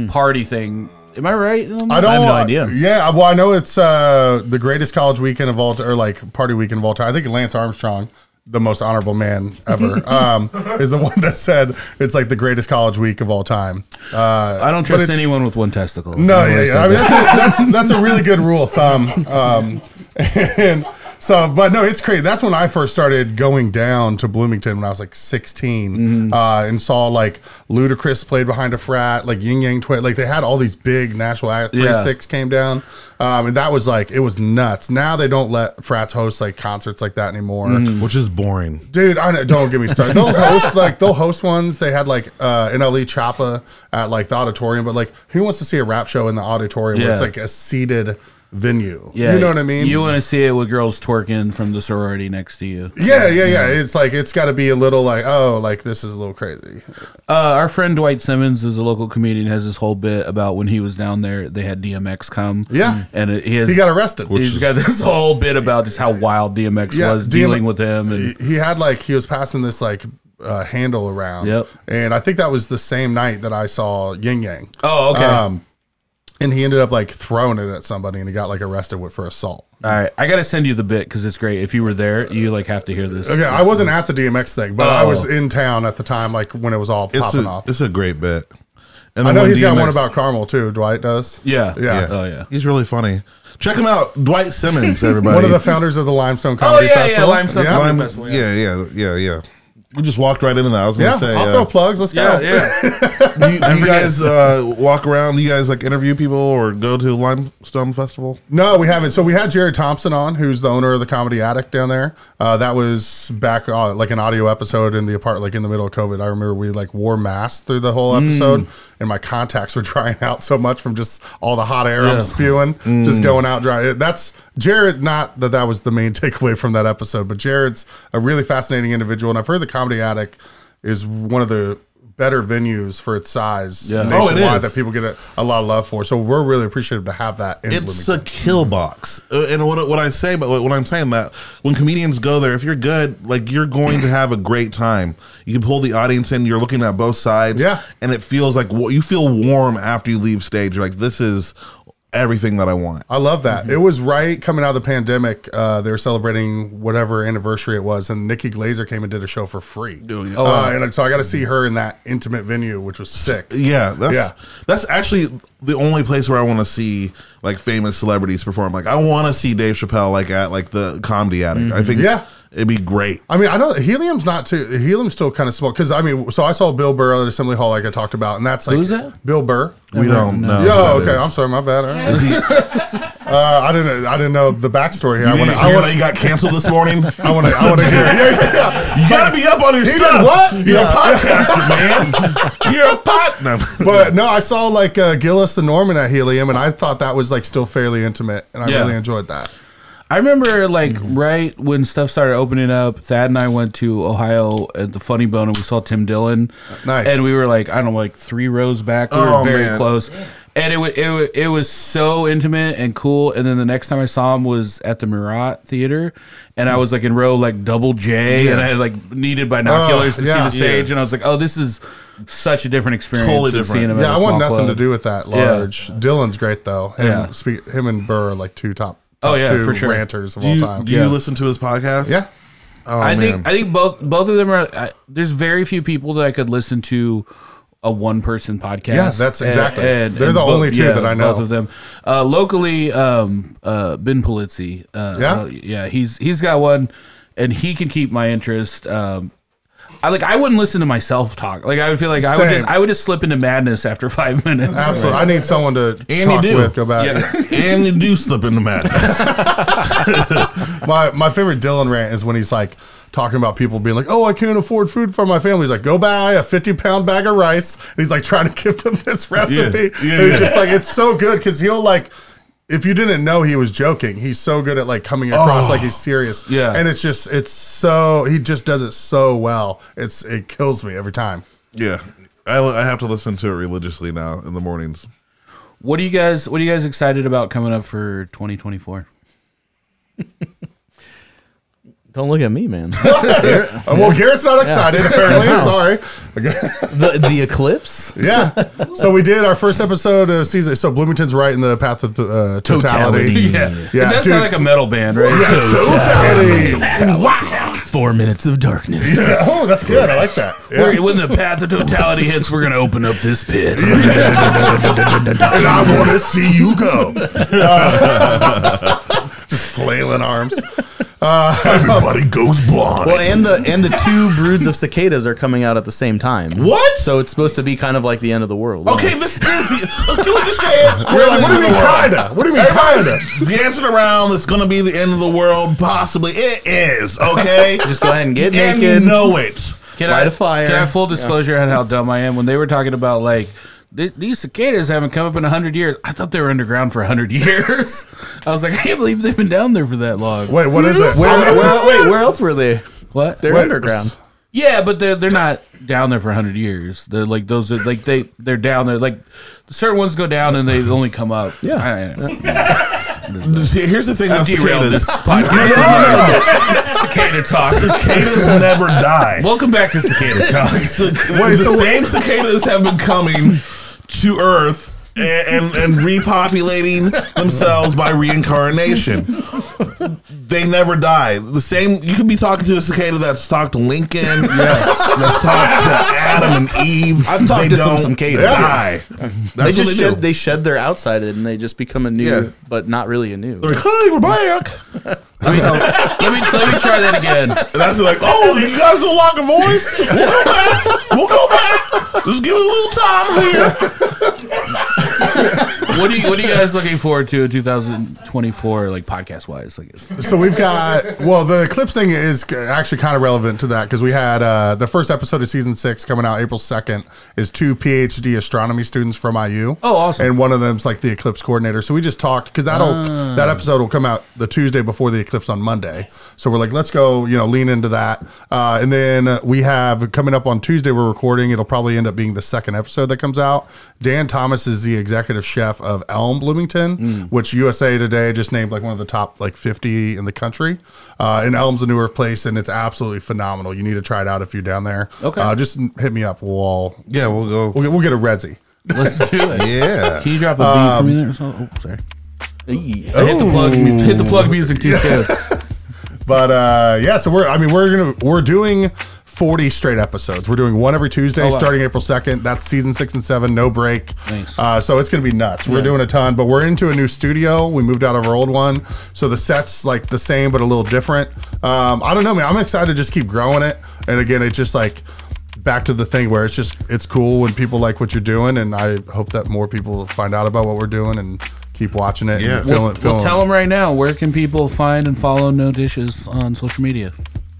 party thing. Am I right? I have no idea. Yeah, well, I know it's the greatest college weekend of all time, or like party weekend of all time. I think Lance Armstrong, the most honorable man ever, is the one that said it's like the greatest college week of all time. I don't trust anyone with one testicle. No, yeah. I mean, that's a really good rule of thumb. And so, but no, it's crazy. That's when I first started going down to Bloomington when I was like 16, and saw like Ludacris played behind a frat, like Yin Yang Twin. Like they had all these big national acts. 3-6 came down, and that was like, it was nuts. Now they don't let frats host like concerts like that anymore, Which is boring. dude. Don't get me started. They'll host ones. They had like NLE Choppa at like the auditorium, but like who wants to see a rap show in the auditorium where it's like a seated venue? Yeah, you know what I mean? You want to see it with girls twerking from the sorority next to you. Yeah. It's like, it's got to be a little like, oh, like this is a little crazy. Our friend Dwight Simmons is a local comedian, has this whole bit about when he was down there, they had DMX come. Yeah. And He got arrested. He's got this whole bit about just how wild DMX was dealing with him. And He had like, he was passing this like handle around. Yep. And I think that was the same night that I saw Yin Yang. Oh, okay. And he ended up like throwing it at somebody, and he got like arrested for assault. All right, I gotta send you the bit because it's great. If you were there, you like have to hear this. Okay, I wasn't at the DMX thing, but I was in town at the time, like when it was all popping off. It's a great bit. And I know he's got DMX one about Carmel too. Dwight does. Yeah. Yeah. Oh yeah. He's really funny. Check him out, Dwight Simmons. Everybody, One of the founders of the Limestone Comedy Festival. Limestone Comedy Festival. Yeah. We just walked right into that. I was going to say, I'll throw plugs. Let's go. Yeah. do you guys walk around? Do you guys like interview people or go to Limestone Festival? No, we haven't. So we had Jared Thompson on, who's the owner of the Comedy Attic down there. That was back like an audio episode in the apartment, like in the middle of COVID. I remember we like wore masks through the whole episode, and my contacts were drying out so much from just all the hot air I'm spewing, just going out dry. That's Jared. Not that was the main takeaway from that episode, but Jared's a really fascinating individual, and I've heard the Comedy Attic is one of the better venues for its size nationwide that people get a lot of love for. So we're really appreciative to have that in It's Bloomington. a kill box. And what I say, but when I'm saying that, when comedians go there, if you're good, like you're going to have a great time. You can pull the audience in. You're looking at both sides. Yeah. And it feels like you feel warm after you leave stage. You're like, this is everything that I want. I love that. It was right coming out of the pandemic. They were celebrating whatever anniversary it was, and Nikki Glazer came and did a show for free. And so I got to see her in that intimate venue, which was sick. Yeah, that's actually the only place where I want to see like famous celebrities perform. Like I want to see Dave Chappelle like at like the Comedy Attic. I think it'd be great. I mean, I know Helium's not too. Helium's still kind of small because I mean, so I saw Bill Burr at Assembly Hall, like I talked about, and that's like who's that? Bill Burr. We don't know. Yo, okay, I'm sorry, my bad. All right. I didn't know the backstory here. I want you got canceled this morning. I want to hear. Yeah. You gotta be up on your He stuff. did what? You're a podcaster, man. You're a pod. No. But no, I saw like Gillis and Norman at Helium, and I thought that was like still fairly intimate, and I really enjoyed that. I remember like right when stuff started opening up, Thad and I went to Ohio at the Funny Bone and we saw Tim Dillon. Nice. And we were like, I don't know, like 3 rows back. We were very close. And it was so intimate and cool. And then the next time I saw him was at the Murat Theater. And I was like in row like double J. And I had like needed binoculars to see the stage. And I was like, oh, this is such a different experience. Totally than different. seeing him Yeah, at a I want small nothing club. to do with that large. Dylan's great though. Him and Burr are like two top two for sure. ranters of all time. Do you listen to his podcast? Yeah. Oh, I think both of them are. There's very few people that I could listen to a one person podcast. Yeah, that's exactly. They're the only two that I know. Both of them. Locally, Ben Polizzi. He's got one, and he can keep my interest. I wouldn't listen to myself talk. Like I would feel like I would just slip into madness after 5 minutes. Absolutely. I need someone to talk with. Go back. Yeah. And you do slip into madness. My favorite Dylan rant is when he's like talking about people being like, oh, I can't afford food for my family. He's like, go buy a 50-pound bag of rice. And he's like trying to give them this recipe. And it's just like, it's so good because he'll like, if you didn't know he was joking, he's so good at like coming across like he's serious. Yeah. And it's so, he just does it so well. It kills me every time. Yeah. I have to listen to it religiously now in the mornings. What are you guys excited about coming up for 2024? Don't look at me, man. Well, Garrett's not excited, apparently. Sorry. The eclipse? Yeah. So we did our first episode of season. So Bloomington's right in the path of totality. Yeah. It does sound like a metal band, right? Totality. Wow. 4 minutes of darkness. Yeah. Oh, that's good. I like that. Yeah. When the path of totality hits, we're going to open up this pit. And I want to see you go. Just flailing arms. Everybody goes blind. Well, and the 2 broods of cicadas are coming out at the same time. What? So it's supposed to be kind of like the end of the world. Okay, this is the. Can we just say it? We're like, what do you mean, kinda? What do you mean, kinda? Dancing around, it's going to be the end of the world. Possibly. It is, okay? Just go ahead and get and naked. You know it. Light a fire. Can I have full disclosure on how dumb I am? When they were talking about like, these cicadas haven't come up in 100 years. I thought they were underground for 100 years. I was like, I can't believe they've been down there for that long. Wait, what is it? Where else were they? What? They're underground. Yeah, but they're not down there for 100 years. They're like those are like they're down there. Like certain ones go down and they only come up. Yeah. Here's the thing about derailed cicadas. this podcast. Cicada talk. Cicadas never die. Welcome back to Cicada Talk. The same cicadas have been coming to Earth and repopulating themselves by reincarnation. They never die. The same. You could be talking to a cicada that's talked to Lincoln. That's talked to Adam and Eve. I've talked to some cicadas. Die. They That's just what shed, they shed their outside and they just become a new, but not really a new. They're like, hey, we're back. let me try that again. And that's like, oh, you guys don't like a voice? We'll go back. Just give us a little time here. What are you guys looking forward to in 2024, like podcast wise? Like, So we've got, the Eclipse thing is actually kind of relevant to that because we had the first episode of season 6 coming out April 2nd is 2 PhD astronomy students from IU. Oh, awesome. And one of them's like the Eclipse coordinator. So we just talked because that episode will come out the Tuesday before the eclipse on Monday. So we're like, let's go, lean into that. And then we have coming up on Tuesday, we're recording. It'll probably end up being the second episode that comes out. Dan Thomas is the executive chef of Elm Bloomington, which USA Today just named like one of the top 50 in the country. And Elm's a newer place, and it's absolutely phenomenal. You need to try it out if you're down there. Okay. Just hit me up. We'll We'll go. we'll get a Resi. let's do it. Yeah. Can you drop a beat for me there? Oh, sorry. I hit the plug music too soon. But so we're doing 40 straight episodes. We're doing one every Tuesday starting April 2nd. That's season 6 and 7, no break. Nice. So it's going to be nuts. We're doing a ton, but we're into a new studio. We moved out of our old one. So the set's like the same, but a little different. I don't know, man. I'm excited to just keep growing it. And again, it's just like back to the thing where it's cool when people like what you're doing. And I hope that more people find out about what we're doing and keep watching it. Yeah. And feeling Well, tell them right now, where can people find and follow No Dishes on social media?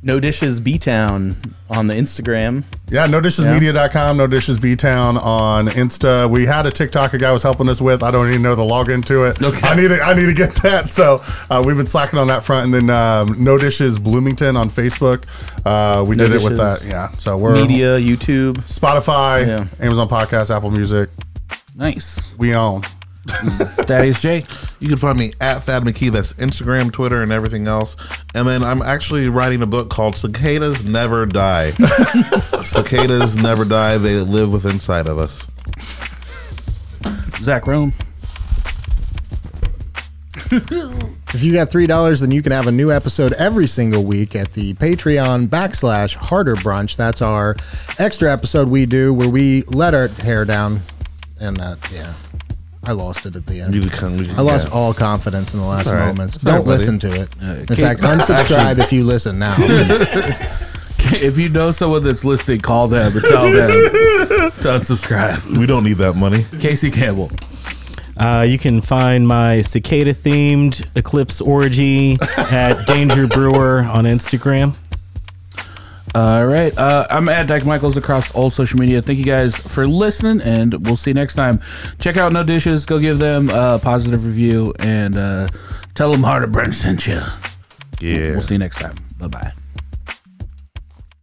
No Dishes B-Town on the Instagram. Yeah, NoDishesMedia.com, No Dishes B-Town on Insta. We had a TikTok a guy was helping us with. I don't even know the login to it. Okay. I need to get that. So we've been slacking on that front. And then No Dishes Bloomington on Facebook. We did it with that. Yeah. So we're Media, YouTube. Spotify, Amazon Podcast, Apple Music. Nice. We own. Thaddeus J. You can find me at Thad McKee. That's Instagram, Twitter, and everything else. And then I'm actually writing a book called Cicadas Never Die. Cicadas never die. They live within inside of us. Zach Rome. If you got $3, then you can have a new episode every single week at the Patreon /Harder Brunch. That's our extra episode we do where we let our hair down. And I lost it at the end. I lost all confidence in the last moments. Don't listen to it. In fact, unsubscribe if you listen now. If you know someone that's listening, call them and tell them to unsubscribe. We don't need that money. Casey Campbell. You can find my cicada-themed Eclipse orgy at Danger Brewer on Instagram. All right. I'm at Dyke Michaels across all social media. Thank you guys for listening, and we'll see you next time. Check out No Dishes. Go give them a positive review, and tell them Harder Brunch sent you. Yeah. We'll see you next time. Bye-bye.